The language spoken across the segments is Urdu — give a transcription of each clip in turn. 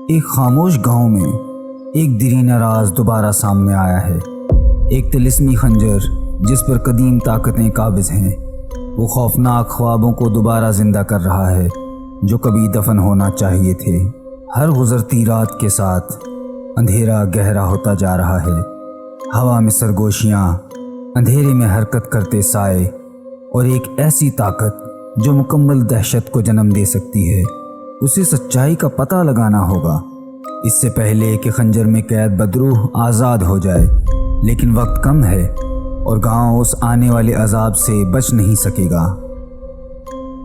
ایک خاموش گاؤں میں ایک دیرینہ راز دوبارہ سامنے آیا ہے۔ ایک طلسمی خنجر جس پر قدیم طاقتیں قابض ہیں، وہ خوفناک خوابوں کو دوبارہ زندہ کر رہا ہے جو کبھی دفن ہونا چاہیے تھے۔ ہر گزرتی رات کے ساتھ اندھیرا گہرا ہوتا جا رہا ہے۔ ہوا میں سرگوشیاں، اندھیرے میں حرکت کرتے سائے، اور ایک ایسی طاقت جو مکمل دہشت کو جنم دے سکتی ہے۔ اسے سچائی کا پتہ لگانا ہوگا اس سے پہلے کہ خنجر میں قید بدروح آزاد ہو جائے، لیکن وقت کم ہے اور گاؤں اس آنے والے عذاب سے بچ نہیں سکے گا۔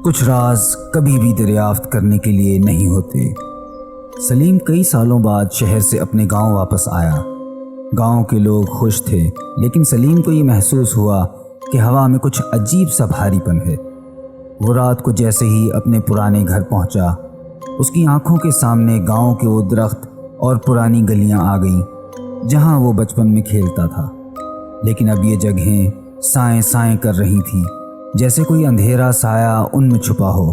کچھ راز کبھی بھی دریافت کرنے کے لیے نہیں ہوتے۔ سلیم کئی سالوں بعد شہر سے اپنے گاؤں واپس آیا۔ گاؤں کے لوگ خوش تھے، لیکن سلیم کو یہ محسوس ہوا کہ ہوا میں کچھ عجیب سا بھاری پن ہے۔ وہ رات کو جیسے ہی اپنے پرانے گھر پہنچا، اس کی آنکھوں کے سامنے گاؤں کے وہ درخت اور پرانی گلیاں آ گئیں جہاں وہ بچپن میں کھیلتا تھا، لیکن اب یہ جگہیں سائیں سائیں کر رہی تھیں، جیسے کوئی اندھیرا سایہ ان میں چھپا ہو۔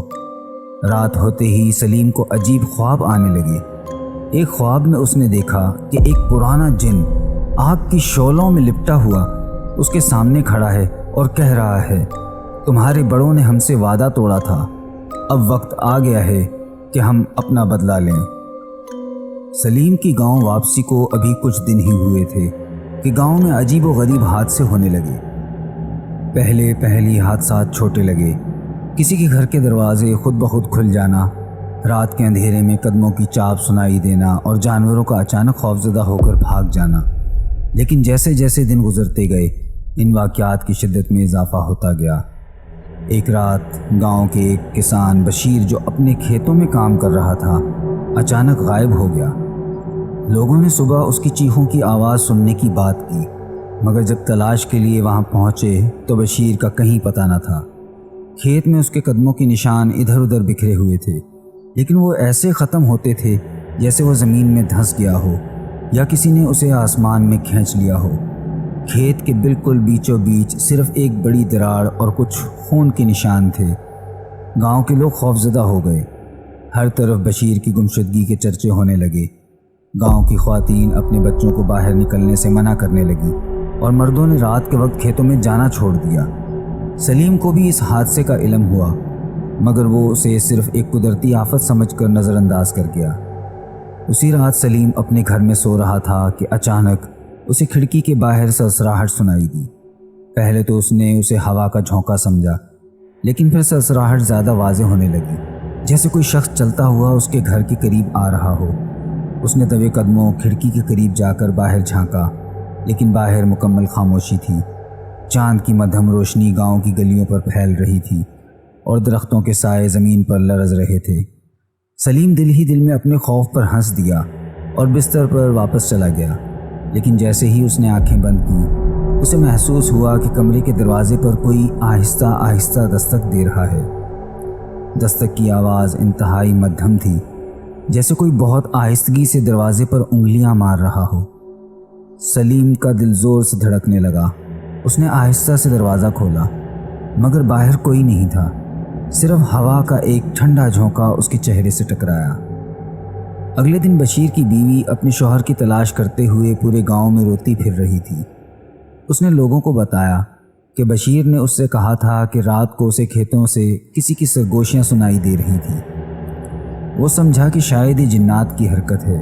رات ہوتے ہی سلیم کو عجیب خواب آنے لگے۔ ایک خواب میں اس نے دیکھا کہ ایک پرانا جن آگ کی شعلوں میں لپٹا ہوا اس کے سامنے کھڑا ہے اور کہہ رہا ہے، تمہارے بڑوں نے ہم سے وعدہ توڑا تھا، اب وقت آ گیا ہے کہ ہم اپنا بدلہ لیں۔ سلیم کی گاؤں واپسی کو ابھی کچھ دن ہی ہوئے تھے کہ گاؤں میں عجیب و غریب حادثے ہونے لگے۔ پہلی حادثات چھوٹے لگے، کسی کے گھر کے دروازے خود بخود کھل جانا، رات کے اندھیرے میں قدموں کی چاپ سنائی دینا اور جانوروں کا اچانک خوفزدہ ہو کر بھاگ جانا۔ لیکن جیسے جیسے دن گزرتے گئے، ان واقعات کی شدت میں اضافہ ہوتا گیا۔ ایک رات گاؤں کے ایک کسان بشیر جو اپنے کھیتوں میں کام کر رہا تھا، اچانک غائب ہو گیا۔ لوگوں نے صبح اس کی چیخوں کی آواز سننے کی بات کی، مگر جب تلاش کے لیے وہاں پہنچے تو بشیر کا کہیں پتہ نہ تھا۔ کھیت میں اس کے قدموں کے نشان ادھر ادھر بکھرے ہوئے تھے، لیکن وہ ایسے ختم ہوتے تھے جیسے وہ زمین میں دھنس گیا ہو یا کسی نے اسے آسمان میں کھینچ لیا ہو۔ کھیت کے بالکل بیچوں بیچ صرف ایک بڑی دراڑ اور کچھ خون کے نشان تھے۔ گاؤں کے لوگ خوفزدہ ہو گئے۔ ہر طرف بشیر کی گمشدگی کے چرچے ہونے لگے۔ گاؤں کی خواتین اپنے بچوں کو باہر نکلنے سے منع کرنے لگی اور مردوں نے رات کے وقت کھیتوں میں جانا چھوڑ دیا۔ سلیم کو بھی اس حادثے کا علم ہوا، مگر وہ اسے صرف ایک قدرتی آفت سمجھ کر نظر انداز کر گیا۔ اسی رات سلیم اپنے گھر میں سو رہا تھا کہ اچانک اسے کھڑکی کے باہر سرسراہٹ سنائی دی۔ پہلے تو اس نے اسے ہوا کا جھونکا سمجھا، لیکن پھر سرسراہٹ زیادہ واضح ہونے لگی، جیسے کوئی شخص چلتا ہوا اس کے گھر کے قریب آ رہا ہو۔ اس نے دبے قدموں کھڑکی کے قریب جا کر باہر جھانکا، لیکن باہر مکمل خاموشی تھی۔ چاند کی مدھم روشنی گاؤں کی گلیوں پر پھیل رہی تھی اور درختوں کے سائے زمین پر لرز رہے تھے۔ سلیم دل ہی دل میں اپنے خوف پر ہنس دیا اور بستر پر واپس چلا گیا، لیکن جیسے ہی اس نے آنکھیں بند کی، اسے محسوس ہوا کہ کمرے کے دروازے پر کوئی آہستہ آہستہ دستک دے رہا ہے۔ دستک کی آواز انتہائی مدھم تھی، جیسے کوئی بہت آہستگی سے دروازے پر انگلیاں مار رہا ہو۔ سلیم کا دل زور سے دھڑکنے لگا۔ اس نے آہستہ سے دروازہ کھولا، مگر باہر کوئی نہیں تھا، صرف ہوا کا ایک ٹھنڈا جھونکا اس کے چہرے سے ٹکرایا۔ اگلے دن بشیر کی بیوی اپنے شوہر کی تلاش کرتے ہوئے پورے گاؤں میں روتی پھر رہی تھی۔ اس نے لوگوں کو بتایا کہ بشیر نے اس سے کہا تھا کہ رات کو اسے کھیتوں سے کسی کی سرگوشیاں سنائی دے رہی تھیں۔ وہ سمجھا کہ شاید یہ جنات کی حرکت ہے،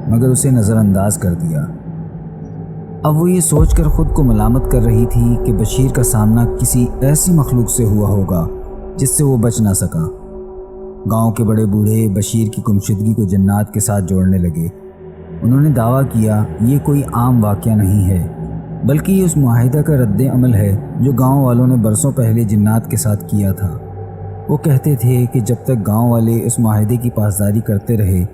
مگر اسے نظر انداز کر دیا۔ اب وہ یہ سوچ کر خود کو ملامت کر رہی تھی کہ بشیر کا سامنا کسی ایسی مخلوق سے ہوا ہوگا جس سے وہ بچ نہ سکا۔ گاؤں کے بڑے بوڑھے بشیر کی گمشدگی کو جنات کے ساتھ جوڑنے لگے۔ انہوں نے دعویٰ کیا یہ کوئی عام واقعہ نہیں ہے، بلکہ یہ اس معاہدہ کا رد عمل ہے جو گاؤں والوں نے برسوں پہلے جنات کے ساتھ کیا تھا۔ وہ کہتے تھے کہ جب تک گاؤں والے اس معاہدے کی پاسداری کرتے رہے،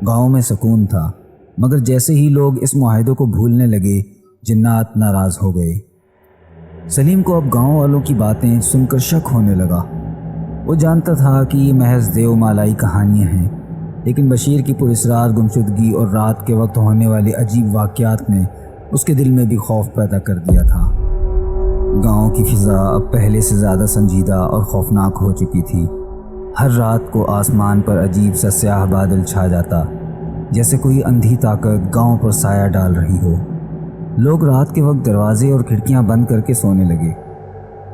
گاؤں میں سکون تھا، مگر جیسے ہی لوگ اس معاہدے کو بھولنے لگے، جنات ناراض ہو گئے۔ سلیم کو اب گاؤں والوں کی باتیں سن کر شک ہونے لگا۔ وہ جانتا تھا کہ یہ محض دیو مالائی کہانیاں ہیں، لیکن بشیر کی پراسرار گمشدگی اور رات کے وقت ہونے والے عجیب واقعات نے اس کے دل میں بھی خوف پیدا کر دیا تھا۔ گاؤں کی فضا اب پہلے سے زیادہ سنجیدہ اور خوفناک ہو چکی تھی۔ ہر رات کو آسمان پر عجیب سا سیاہ بادل چھا جاتا، جیسے کوئی اندھی طاقت گاؤں پر سایہ ڈال رہی ہو۔ لوگ رات کے وقت دروازے اور کھڑکیاں بند کر کے سونے لگے،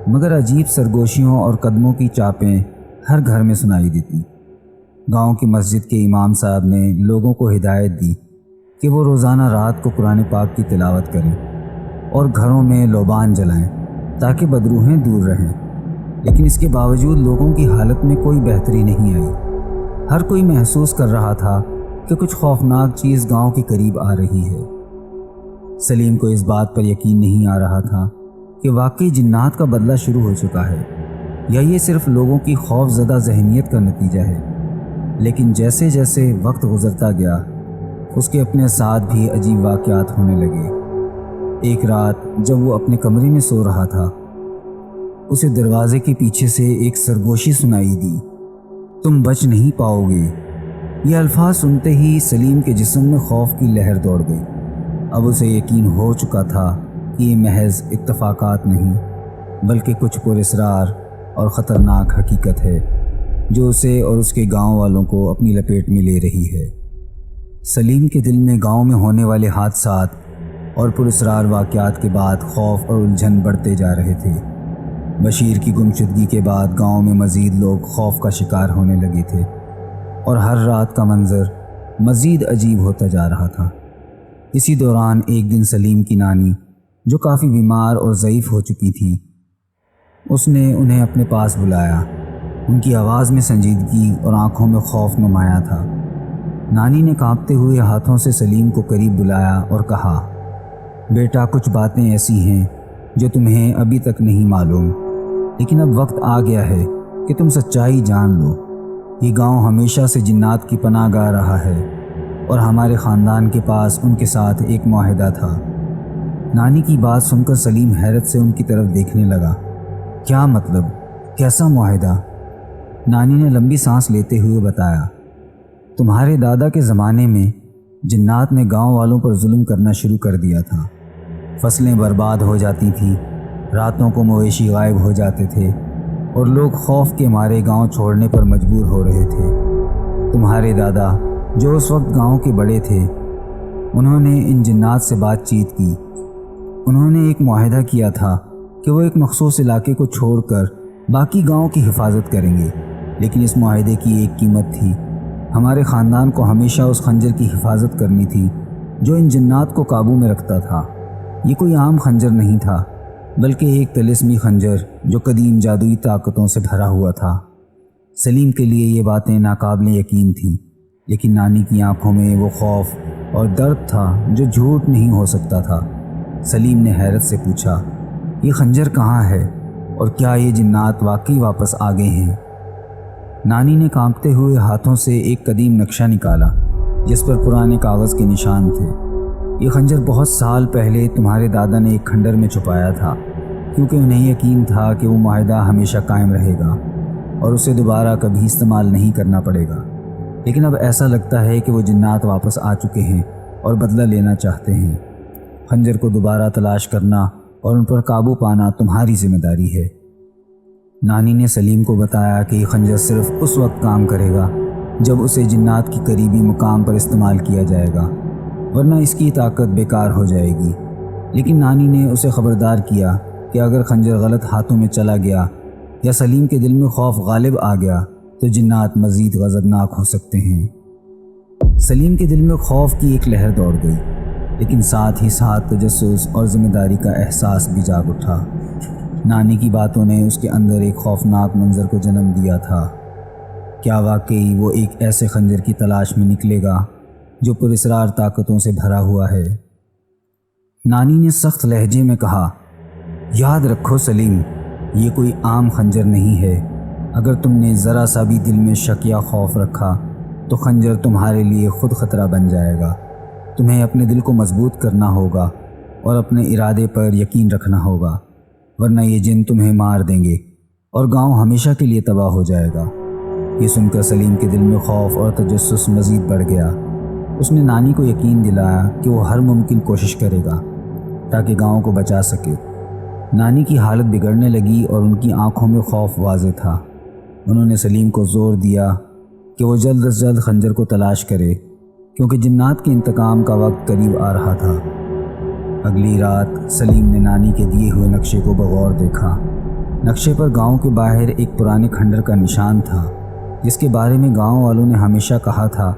مگر عجیب سرگوشیوں اور قدموں کی چاپیں ہر گھر میں سنائی دیتی۔ گاؤں کی مسجد کے امام صاحب نے لوگوں کو ہدایت دی کہ وہ روزانہ رات کو قرآن پاک کی تلاوت کریں اور گھروں میں لوبان جلائیں تاکہ بدروحیں دور رہیں، لیکن اس کے باوجود لوگوں کی حالت میں کوئی بہتری نہیں آئی۔ ہر کوئی محسوس کر رہا تھا کہ کچھ خوفناک چیز گاؤں کے قریب آ رہی ہے۔ سلیم کو اس بات پر یقین نہیں آ رہا تھا کہ واقعی جنات کا بدلہ شروع ہو چکا ہے یا یہ صرف لوگوں کی خوف زدہ ذہنیت کا نتیجہ ہے، لیکن جیسے جیسے وقت گزرتا گیا اس کے اپنے ساتھ بھی عجیب واقعات ہونے لگے۔ ایک رات جب وہ اپنے کمرے میں سو رہا تھا، اسے دروازے کے پیچھے سے ایک سرگوشی سنائی دی، تم بچ نہیں پاؤ گے۔ یہ الفاظ سنتے ہی سلیم کے جسم میں خوف کی لہر دوڑ گئی۔ اب اسے یقین ہو چکا تھا کہ یہ محض اتفاقات نہیں بلکہ کچھ پراسرار اور خطرناک حقیقت ہے جو اسے اور اس کے گاؤں والوں کو اپنی لپیٹ میں لے رہی ہے۔ سلیم کے دل میں گاؤں میں ہونے والے حادثات اور پراسرار واقعات کے بعد خوف اور الجھن بڑھتے جا رہے تھے۔ بشیر کی گمشدگی کے بعد گاؤں میں مزید لوگ خوف کا شکار ہونے لگے تھے اور ہر رات کا منظر مزید عجیب ہوتا جا رہا تھا۔ اسی دوران ایک دن سلیم کی نانی، جو کافی بیمار اور ضعیف ہو چکی تھی، اس نے انہیں اپنے پاس بلایا۔ ان کی آواز میں سنجیدگی اور آنکھوں میں خوف نمایاں تھا۔ نانی نے کانپتے ہوئے ہاتھوں سے سلیم کو قریب بلایا اور کہا، بیٹا کچھ باتیں ایسی ہیں جو تمہیں ابھی تک نہیں معلوم، لیکن اب وقت آ گیا ہے کہ تم سچائی جان لو۔ یہ گاؤں ہمیشہ سے جنات کی پناہ گاہ رہا ہے اور ہمارے خاندان کے پاس ان کے ساتھ ایک معاہدہ تھا۔ نانی کی بات سن کر سلیم حیرت سے ان کی طرف دیکھنے لگا۔ کیا مطلب؟ کیسا معاہدہ؟ نانی نے لمبی سانس لیتے ہوئے بتایا، تمہارے دادا کے زمانے میں جنات نے گاؤں والوں پر ظلم کرنا شروع کر دیا تھا۔ فصلیں برباد ہو جاتی تھیں، راتوں کو مویشی غائب ہو جاتے تھے اور لوگ خوف کے مارے گاؤں چھوڑنے پر مجبور ہو رہے تھے۔ تمہارے دادا، جو اس وقت گاؤں کے بڑے تھے، انہوں نے ان جنات سے بات چیت کی۔ انہوں نے ایک معاہدہ کیا تھا کہ وہ ایک مخصوص علاقے کو چھوڑ کر باقی گاؤں کی حفاظت کریں گے، لیکن اس معاہدے کی ایک قیمت تھی۔ ہمارے خاندان کو ہمیشہ اس خنجر کی حفاظت کرنی تھی جو ان جنات کو قابو میں رکھتا تھا۔ یہ کوئی عام خنجر نہیں تھا بلکہ ایک طلسمی خنجر جو قدیم جادوئی طاقتوں سے بھرا ہوا تھا۔ سلیم کے لیے یہ باتیں ناقابل یقین تھیں، لیکن نانی کی آنکھوں میں وہ خوف اور درد تھا جو جھوٹ نہیں ہو سکتا تھا۔ سلیم نے حیرت سے پوچھا، یہ خنجر کہاں ہے اور کیا یہ جنات واقعی واپس آ گئے ہیں؟ نانی نے کانپتے ہوئے ہاتھوں سے ایک قدیم نقشہ نکالا جس پر پرانے کاغذ کے نشان تھے۔ یہ خنجر بہت سال پہلے تمہارے دادا نے ایک کھنڈر میں چھپایا تھا، کیونکہ انہیں یقین تھا کہ وہ معاہدہ ہمیشہ قائم رہے گا اور اسے دوبارہ کبھی استعمال نہیں کرنا پڑے گا۔ لیکن اب ایسا لگتا ہے کہ وہ جنات واپس آ چکے ہیں اور بدلہ لینا چاہتے ہیں۔ خنجر کو دوبارہ تلاش کرنا اور ان پر قابو پانا تمہاری ذمہ داری ہے۔ نانی نے سلیم کو بتایا کہ یہ خنجر صرف اس وقت کام کرے گا جب اسے جنات کی قریبی مقام پر استعمال کیا جائے گا، ورنہ اس کی طاقت بیکار ہو جائے گی۔ لیکن نانی نے اسے خبردار کیا کہ اگر خنجر غلط ہاتھوں میں چلا گیا یا سلیم کے دل میں خوف غالب آ گیا تو جنات مزید غضبناک ہو سکتے ہیں۔ سلیم کے دل میں خوف کی ایک لہر دوڑ گئی، لیکن ساتھ ہی ساتھ تجسس اور ذمہ داری کا احساس بھی جاگ اٹھا۔ نانی کی باتوں نے اس کے اندر ایک خوفناک منظر کو جنم دیا تھا۔ کیا واقعی وہ ایک ایسے خنجر کی تلاش میں نکلے گا جو پراسرار طاقتوں سے بھرا ہوا ہے؟ نانی نے سخت لہجے میں کہا، یاد رکھو سلیم، یہ کوئی عام خنجر نہیں ہے۔ اگر تم نے ذرا سا بھی دل میں شک یا خوف رکھا تو خنجر تمہارے لیے خود خطرہ بن جائے گا۔ تمہیں اپنے دل کو مضبوط کرنا ہوگا اور اپنے ارادے پر یقین رکھنا ہوگا، ورنہ یہ جن تمہیں مار دیں گے اور گاؤں ہمیشہ کے لیے تباہ ہو جائے گا۔ یہ سن کر سلیم کے دل میں خوف اور تجسس مزید بڑھ گیا۔ اس نے نانی کو یقین دلایا کہ وہ ہر ممکن کوشش کرے گا تاکہ گاؤں کو بچا سکے۔ نانی کی حالت بگڑنے لگی اور ان کی آنکھوں میں خوف واضح تھا۔ انہوں نے سلیم کو زور دیا کہ وہ جلد از جلد خنجر کو تلاش کرے کیونکہ جنات کے انتقام کا وقت قریب آ رہا تھا۔ اگلی رات سلیم نے نانی کے دیے ہوئے نقشے کو بغور دیکھا۔ نقشے پر گاؤں کے باہر ایک پرانے کھنڈر کا نشان تھا، جس کے بارے میں گاؤں والوں نے ہمیشہ کہا تھا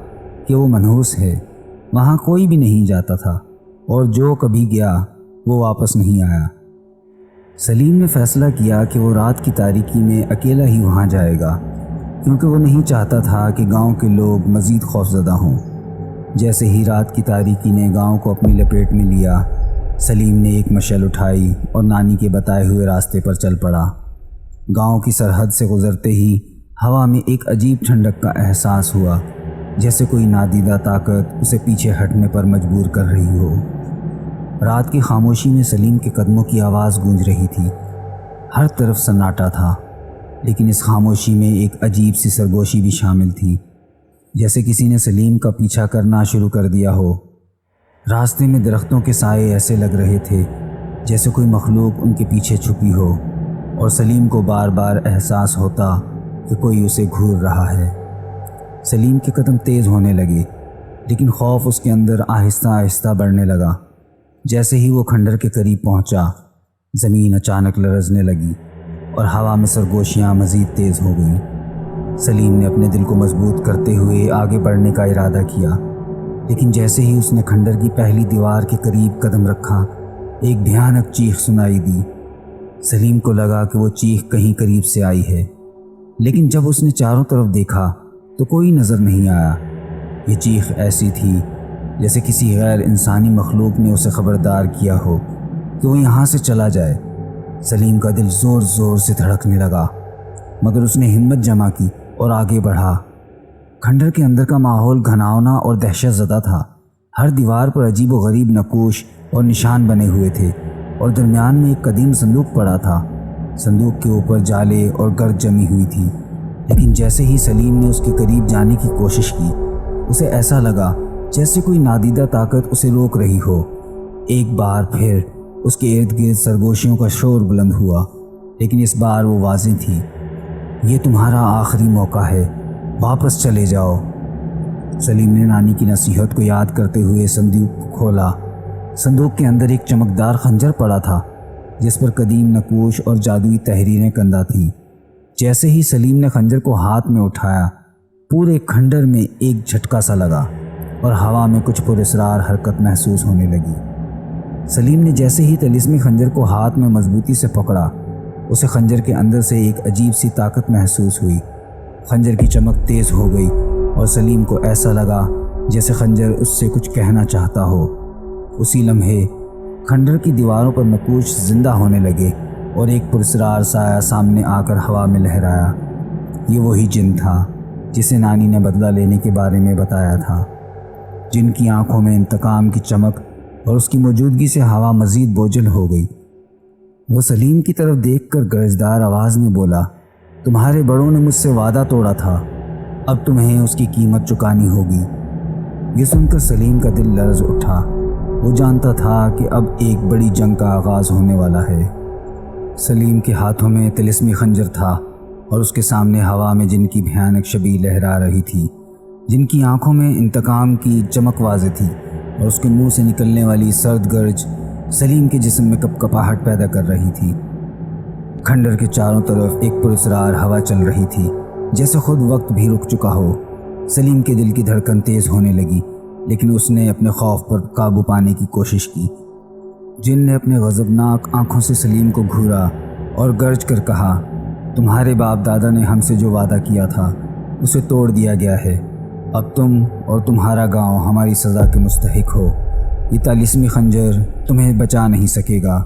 کہ وہ منحوس ہے، وہاں کوئی بھی نہیں جاتا تھا، اور جو کبھی گیا وہ واپس نہیں آیا۔ سلیم نے فیصلہ کیا کہ وہ رات کی تاریکی میں اکیلا ہی وہاں جائے گا، کیونکہ وہ نہیں چاہتا تھا کہ گاؤں کے لوگ مزید خوفزدہ ہوں۔ جیسے ہی رات کی تاریکی نے گاؤں کو اپنی لپیٹ میں لیا، سلیم نے ایک مشعل اٹھائی اور نانی کے بتائے ہوئے راستے پر چل پڑا۔ گاؤں کی سرحد سے گزرتے ہی ہوا میں ایک عجیب ٹھنڈک کا احساس ہوا، جیسے کوئی نادیدہ طاقت اسے پیچھے ہٹنے پر مجبور کر رہی ہو۔ رات کی خاموشی میں سلیم کے قدموں کی آواز گونج رہی تھی، ہر طرف سناٹا تھا، لیکن اس خاموشی میں ایک عجیب سی سرگوشی بھی شامل تھی، جیسے کسی نے سلیم کا پیچھا کرنا شروع کر دیا ہو۔ راستے میں درختوں کے سائے ایسے لگ رہے تھے جیسے کوئی مخلوق ان کے پیچھے چھپی ہو، اور سلیم کو بار بار احساس ہوتا کہ کوئی اسے گھور رہا ہے۔ سلیم کے قدم تیز ہونے لگے، لیکن خوف اس کے اندر آہستہ آہستہ بڑھنے لگا۔ جیسے ہی وہ کھنڈر کے قریب پہنچا، زمین اچانک لرزنے لگی اور ہوا میں سرگوشیاں مزید تیز ہو گئیں۔ سلیم نے اپنے دل کو مضبوط کرتے ہوئے آگے بڑھنے کا ارادہ کیا، لیکن جیسے ہی اس نے کھنڈر کی پہلی دیوار کے قریب قدم رکھا، ایک بھیانک چیخ سنائی دی۔ سلیم کو لگا کہ وہ چیخ کہیں قریب سے آئی ہے، لیکن جب اس نے چاروں طرف دیکھا تو کوئی نظر نہیں آیا۔ یہ چیخ ایسی تھی جیسے کسی غیر انسانی مخلوق نے اسے خبردار کیا ہو کہ وہ یہاں سے چلا جائے۔ سلیم کا دل زور زور سے دھڑکنے لگا، مگر اس نے ہمت جمع کی اور آگے بڑھا۔ کھنڈر کے اندر کا ماحول گھناؤنا اور دہشت زدہ تھا۔ ہر دیوار پر عجیب و غریب نقوش اور نشان بنے ہوئے تھے، اور درمیان میں ایک قدیم صندوق پڑا تھا۔ صندوق کے اوپر جالے اور گرد جمی ہوئی تھی، لیکن جیسے ہی سلیم نے اس کے قریب جانے کی کوشش کی، اسے ایسا لگا جیسے کوئی نادیدہ طاقت اسے روک رہی ہو۔ ایک بار پھر اس کے ارد گرد سرگوشیوں کا شور بلند ہوا، لیکن اس بار وہ واضح تھی۔ یہ تمہارا آخری موقع ہے، واپس چلے جاؤ۔ سلیم نے نانی کی نصیحت کو یاد کرتے ہوئے صندوق کو کھولا۔ صندوق کے اندر ایک چمکدار خنجر پڑا تھا، جس پر قدیم نقوش اور جادوئی تحریریں کندہ تھیں۔ جیسے ہی سلیم نے خنجر کو ہاتھ میں اٹھایا، پورے کھنڈر میں ایک جھٹکا سا لگا اور ہوا میں کچھ پراسرار حرکت محسوس ہونے لگی۔ سلیم نے جیسے ہی طلسمی خنجر کو ہاتھ میں مضبوطی سے پکڑا، اسے خنجر کے اندر سے ایک عجیب سی طاقت محسوس ہوئی۔ خنجر کی چمک تیز ہو گئی اور سلیم کو ایسا لگا جیسے خنجر اس سے کچھ کہنا چاہتا ہو۔ اسی لمحے کھنڈر کی دیواروں پر نقوش زندہ ہونے لگے اور ایک پراسرار سایہ سامنے آ کر ہوا میں لہرایا۔ یہ وہی جن تھا جسے نانی نے بدلہ لینے کے بارے میں بتایا تھا۔ جن کی آنکھوں میں انتقام کی چمک اور اس کی موجودگی سے ہوا مزید بوجھل ہو گئی۔ وہ سلیم کی طرف دیکھ کر گرجدار آواز میں بولا، تمہارے بڑوں نے مجھ سے وعدہ توڑا تھا، اب تمہیں اس کی قیمت چکانی ہوگی۔ یہ سن کر سلیم کا دل لرز اٹھا۔ وہ جانتا تھا کہ اب ایک بڑی جنگ کا آغاز ہونے والا ہے۔ سلیم کے ہاتھوں میں طلسمی خنجر تھا اور اس کے سامنے ہوا میں جن کی بھیانک شبیہ لہرا رہی تھی۔ جن کی آنکھوں میں انتقام کی چمک واضح تھی اور اس کے منہ سے نکلنے والی سرد گرج سلیم کے جسم میں کپکپاہٹ پیدا کر رہی تھی۔ کھنڈر کے چاروں طرف ایک پراسرار ہوا چل رہی تھی، جیسے خود وقت بھی رک چکا ہو۔ سلیم کے دل کی دھڑکن تیز ہونے لگی، لیکن اس نے اپنے خوف پر قابو پانے کی کوشش کی۔ جن نے اپنے غضبناک آنکھوں سے سلیم کو گھورا اور گرج کر کہا، تمہارے باپ دادا نے ہم سے جو وعدہ کیا تھا اسے توڑ دیا گیا ہے، اب تم اور تمہارا گاؤں ہماری سزا کے مستحق ہو۔ یہ طلسمی خنجر تمہیں بچا نہیں سکے گا۔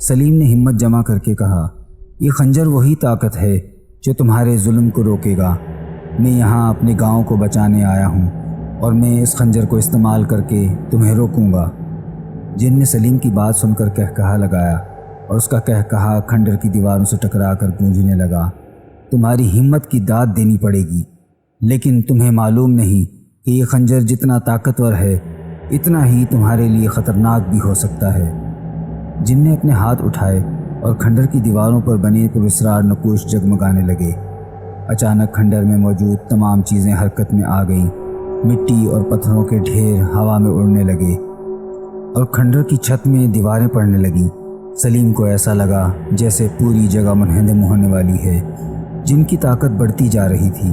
سلیم نے ہمت جمع کر کے کہا، یہ خنجر وہی طاقت ہے جو تمہارے ظلم کو روکے گا۔ میں یہاں اپنے گاؤں کو بچانے آیا ہوں اور میں اس خنجر کو استعمال کر کے تمہیں روکوں گا۔ جن نے سلیم کی بات سن کر کہکہا لگایا اور اس کا کہکہا کھنڈر کی دیواروں سے ٹکرا کر گونجنے لگا، تمہاری ہمت کی داد دینی پڑے گی، لیکن تمہیں معلوم نہیں کہ یہ خنجر جتنا طاقتور ہے اتنا ہی تمہارے لیے خطرناک بھی ہو سکتا ہے۔ جن نے اپنے ہاتھ اٹھائے اور کھنڈر کی دیواروں پر بنے پراسرار نقوش جگمگانے لگے۔ اچانک کھنڈر میں موجود تمام چیزیں حرکت میں آ گئیں مٹی اور پتھروں کے ڈھیر ہوا میں اڑنے لگے اور کھنڈر کی چھت میں دیواریں پڑنے لگیں۔ سلیم کو ایسا لگا جیسے پوری جگہ منہدم ہونے والی ہے۔ جن کی طاقت بڑھتی جا رہی تھی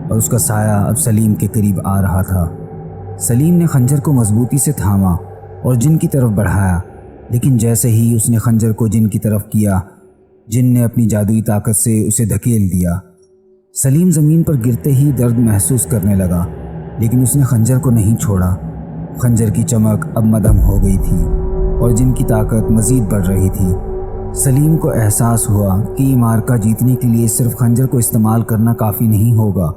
اور اس کا سایہ اب سلیم کے قریب آ رہا تھا۔ سلیم نے خنجر کو مضبوطی سے تھاما اور جن کی طرف بڑھایا، لیکن جیسے ہی اس نے خنجر کو جن کی طرف کیا، جن نے اپنی جادوئی طاقت سے اسے دھکیل دیا۔ سلیم زمین پر گرتے ہی درد محسوس کرنے لگا، لیکن اس نے خنجر کو نہیں چھوڑا۔ خنجر کی چمک اب مدھم ہو گئی تھی اور جن کی طاقت مزید بڑھ رہی تھی۔ سلیم کو احساس ہوا کہ یہ معرکہ جیتنے کے لیے صرف خنجر کو استعمال کرنا کافی نہیں ہوگا،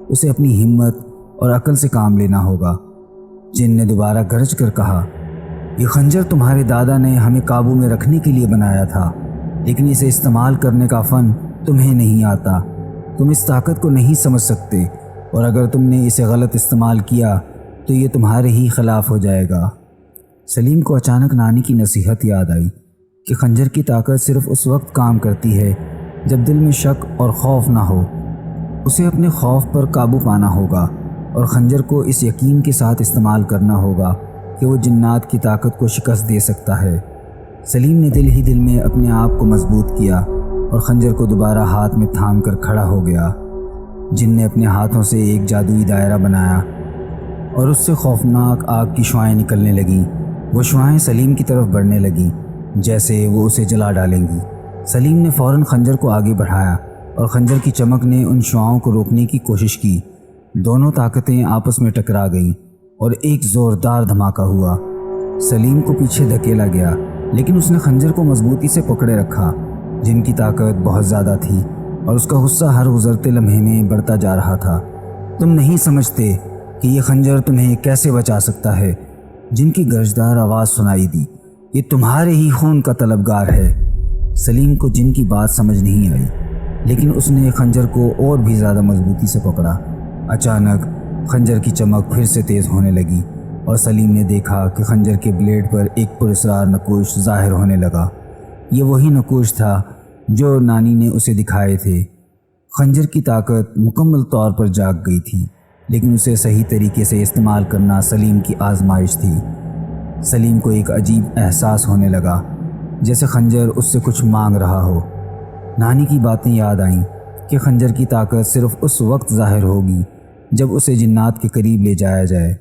اسے اپنی ہمت اور عقل سے کام لینا ہوگا۔ جن نے دوبارہ گرج کر کہا، یہ خنجر تمہارے دادا نے ہمیں قابو میں رکھنے کے لیے بنایا تھا، لیکن اسے استعمال کرنے کا فن تمہیں نہیں آتا۔ تم اس طاقت کو نہیں سمجھ سکتے، اور اگر تم نے اسے غلط استعمال کیا تو یہ تمہارے ہی خلاف ہو جائے گا۔ سلیم کو اچانک نانی کی نصیحت یاد آئی کہ خنجر کی طاقت صرف اس وقت کام کرتی ہے جب دل میں شک اور خوف نہ ہو۔ اسے اپنے خوف پر قابو پانا ہوگا اور خنجر کو اس یقین کے ساتھ استعمال کرنا ہوگا کہ وہ جنات کی طاقت کو شکست دے سکتا ہے۔ سلیم نے دل ہی دل میں اپنے آپ کو مضبوط کیا اور خنجر کو دوبارہ ہاتھ میں تھام کر کھڑا ہو گیا۔ جن نے اپنے ہاتھوں سے ایک جادوئی دائرہ بنایا اور اس سے خوفناک آگ کی شعاعیں نکلنے لگیں۔ وہ شعاعیں سلیم کی طرف بڑھنے لگیں جیسے وہ اسے جلا ڈالیں گی۔ سلیم نے فوراً خنجر کو آگے بڑھایا اور خنجر کی چمک نے ان شعاعوں کو روکنے کی کوشش کی۔ دونوں طاقتیں آپس میں ٹکرا گئیں اور ایک زوردار دھماکہ ہوا۔ سلیم کو پیچھے دھکیلا گیا، لیکن اس نے خنجر کو مضبوطی سے پکڑے رکھا۔ جن کی طاقت بہت زیادہ تھی اور اس کا غصہ ہر گزرتے لمحے میں بڑھتا جا رہا تھا۔ تم نہیں سمجھتے کہ یہ خنجر تمہیں کیسے بچا سکتا ہے؟ جن کی گرجدار آواز سنائی دی، یہ تمہارے ہی خون کا طلبگار ہے۔ سلیم کو جن کی بات سمجھ نہیں آئی، لیکن اس نے خنجر کو اور بھی زیادہ مضبوطی سے پکڑا۔ اچانک خنجر کی چمک پھر سے تیز ہونے لگی اور سلیم نے دیکھا کہ خنجر کے بلیڈ پر ایک پراسرار نقوش ظاہر ہونے لگا۔ یہ وہی نقوش تھا جو نانی نے اسے دکھائے تھے۔ خنجر کی طاقت مکمل طور پر جاگ گئی تھی، لیکن اسے صحیح طریقے سے استعمال کرنا سلیم کی آزمائش تھی۔ سلیم کو ایک عجیب احساس ہونے لگا، جیسے خنجر اس سے کچھ مانگ رہا ہو۔ نانی کی باتیں یاد آئیں کہ خنجر کی طاقت صرف اس وقت ظاہر ہوگی جب اسے جنات کے قریب لے جایا جائے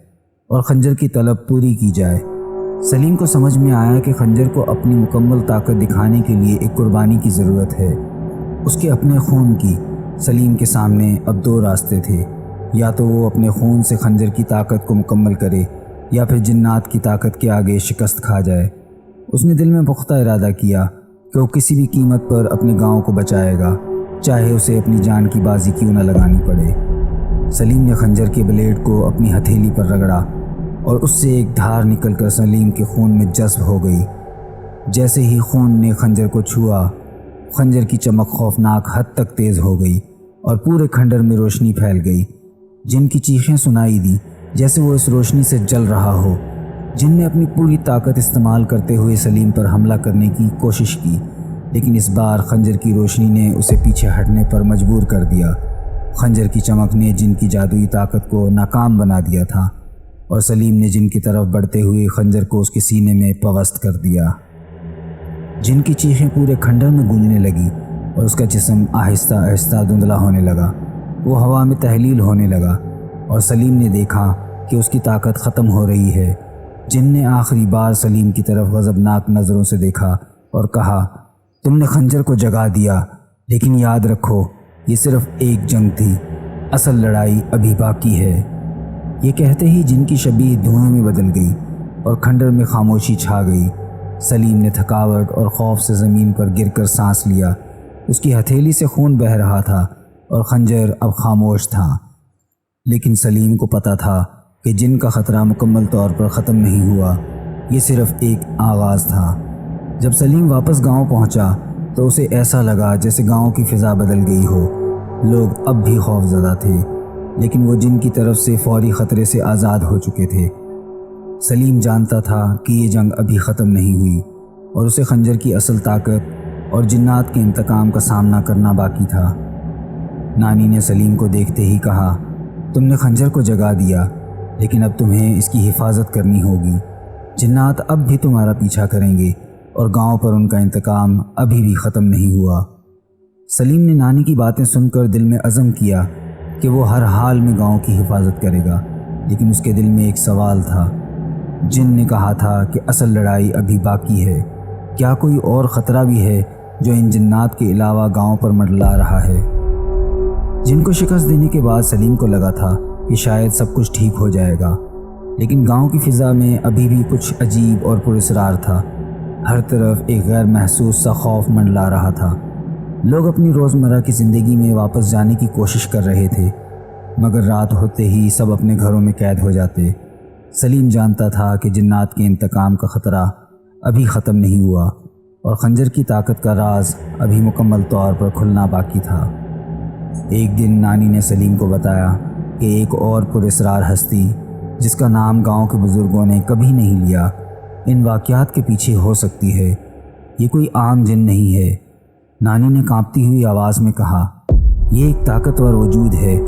اور خنجر کی طلب پوری کی جائے۔ سلیم کو سمجھ میں آیا کہ خنجر کو اپنی مکمل طاقت دکھانے کے لیے ایک قربانی کی ضرورت ہے، اس کے اپنے خون کی۔ سلیم کے سامنے اب دو راستے تھے، یا تو وہ اپنے خون سے خنجر کی طاقت کو مکمل کرے یا پھر جنات کی طاقت کے آگے شکست کھا جائے۔ اس نے دل میں پختہ ارادہ کیا کہ وہ کسی بھی قیمت پر اپنے گاؤں کو بچائے گا، چاہے اسے اپنی جان کی بازی کیوں نہ لگانی پڑے۔ سلیم نے خنجر کے بلیڈ کو اپنی ہتھیلی پر رگڑا اور اس سے ایک دھار نکل کر سلیم کے خون میں جذب ہو گئی۔ جیسے ہی خون نے خنجر کو چھوا، خنجر کی چمک خوفناک حد تک تیز ہو گئی اور پورے کھنڈر میں روشنی پھیل گئی۔ جن کی چیخیں سنائی دی جیسے وہ اس روشنی سے جل رہا ہو۔ جن نے اپنی پوری طاقت استعمال کرتے ہوئے سلیم پر حملہ کرنے کی کوشش کی، لیکن اس بار خنجر کی روشنی نے اسے پیچھے ہٹنے پر مجبور کر دیا۔ خنجر کی چمک نے جن کی جادوئی طاقت کو ناکام بنا دیا تھا اور سلیم نے جن کی طرف بڑھتے ہوئے خنجر کو اس کے سینے میں پوست کر دیا۔ جن کی چیخیں پورے کھنڈر میں گونجنے لگی اور اس کا جسم آہستہ آہستہ دھندلا ہونے لگا۔ وہ ہوا میں تحلیل ہونے لگا اور سلیم نے دیکھا کہ اس کی طاقت ختم ہو رہی ہے۔ جن نے آخری بار سلیم کی طرف غضبناک نظروں سے دیکھا اور کہا، تم نے خنجر کو جگا دیا، لیکن یاد رکھو یہ صرف ایک جنگ تھی، اصل لڑائی ابھی باقی ہے۔ یہ کہتے ہی جن کی شبیہ دھوئیں میں بدل گئی اور کھنڈر میں خاموشی چھا گئی۔ سلیم نے تھکاوٹ اور خوف سے زمین پر گر کر سانس لیا۔ اس کی ہتھیلی سے خون بہہ رہا تھا اور خنجر اب خاموش تھا، لیکن سلیم کو پتہ تھا کہ جن کا خطرہ مکمل طور پر ختم نہیں ہوا، یہ صرف ایک آغاز تھا۔ جب سلیم واپس گاؤں پہنچا تو اسے ایسا لگا جیسے گاؤں کی فضا بدل گئی ہو۔ لوگ اب بھی خوف زدہ تھے، لیکن وہ جن کی طرف سے فوری خطرے سے آزاد ہو چکے تھے۔ سلیم جانتا تھا کہ یہ جنگ ابھی ختم نہیں ہوئی اور اسے خنجر کی اصل طاقت اور جنات کے انتقام کا سامنا کرنا باقی تھا۔ نانی نے سلیم کو دیکھتے ہی کہا، تم نے خنجر کو جگا دیا، لیکن اب تمہیں اس کی حفاظت کرنی ہوگی۔ جنات اب بھی تمہارا پیچھا کریں گے اور گاؤں پر ان کا انتقام ابھی بھی ختم نہیں ہوا۔ سلیم نے نانی کی باتیں سن کر دل میں عزم کیا کہ وہ ہر حال میں گاؤں کی حفاظت کرے گا، لیکن اس کے دل میں ایک سوال تھا۔ جن نے کہا تھا کہ اصل لڑائی ابھی باقی ہے، کیا کوئی اور خطرہ بھی ہے جو ان جنات کے علاوہ گاؤں پر منڈلا رہا ہے؟ جن کو شکست دینے کے بعد سلیم کو لگا تھا کہ شاید سب کچھ ٹھیک ہو جائے گا، لیکن گاؤں کی فضا میں ابھی بھی کچھ عجیب اور پراسرار تھا۔ ہر طرف ایک غیر محسوس سا خوف منڈلا رہا تھا۔ لوگ اپنی روزمرہ کی زندگی میں واپس جانے کی کوشش کر رہے تھے، مگر رات ہوتے ہی سب اپنے گھروں میں قید ہو جاتے۔ سلیم جانتا تھا کہ جنات کے انتقام کا خطرہ ابھی ختم نہیں ہوا اور خنجر کی طاقت کا راز ابھی مکمل طور پر کھلنا باقی تھا۔ ایک دن نانی نے سلیم کو بتایا کہ ایک اور پراسرار ہستی، جس کا نام گاؤں کے بزرگوں نے کبھی نہیں لیا، ان واقعات کے پیچھے ہو سکتی ہے۔ یہ کوئی عام جن نہیں ہے۔ نانی نے کانپتی ہوئی آواز میں کہا، یہ ایک طاقتور وجود ہے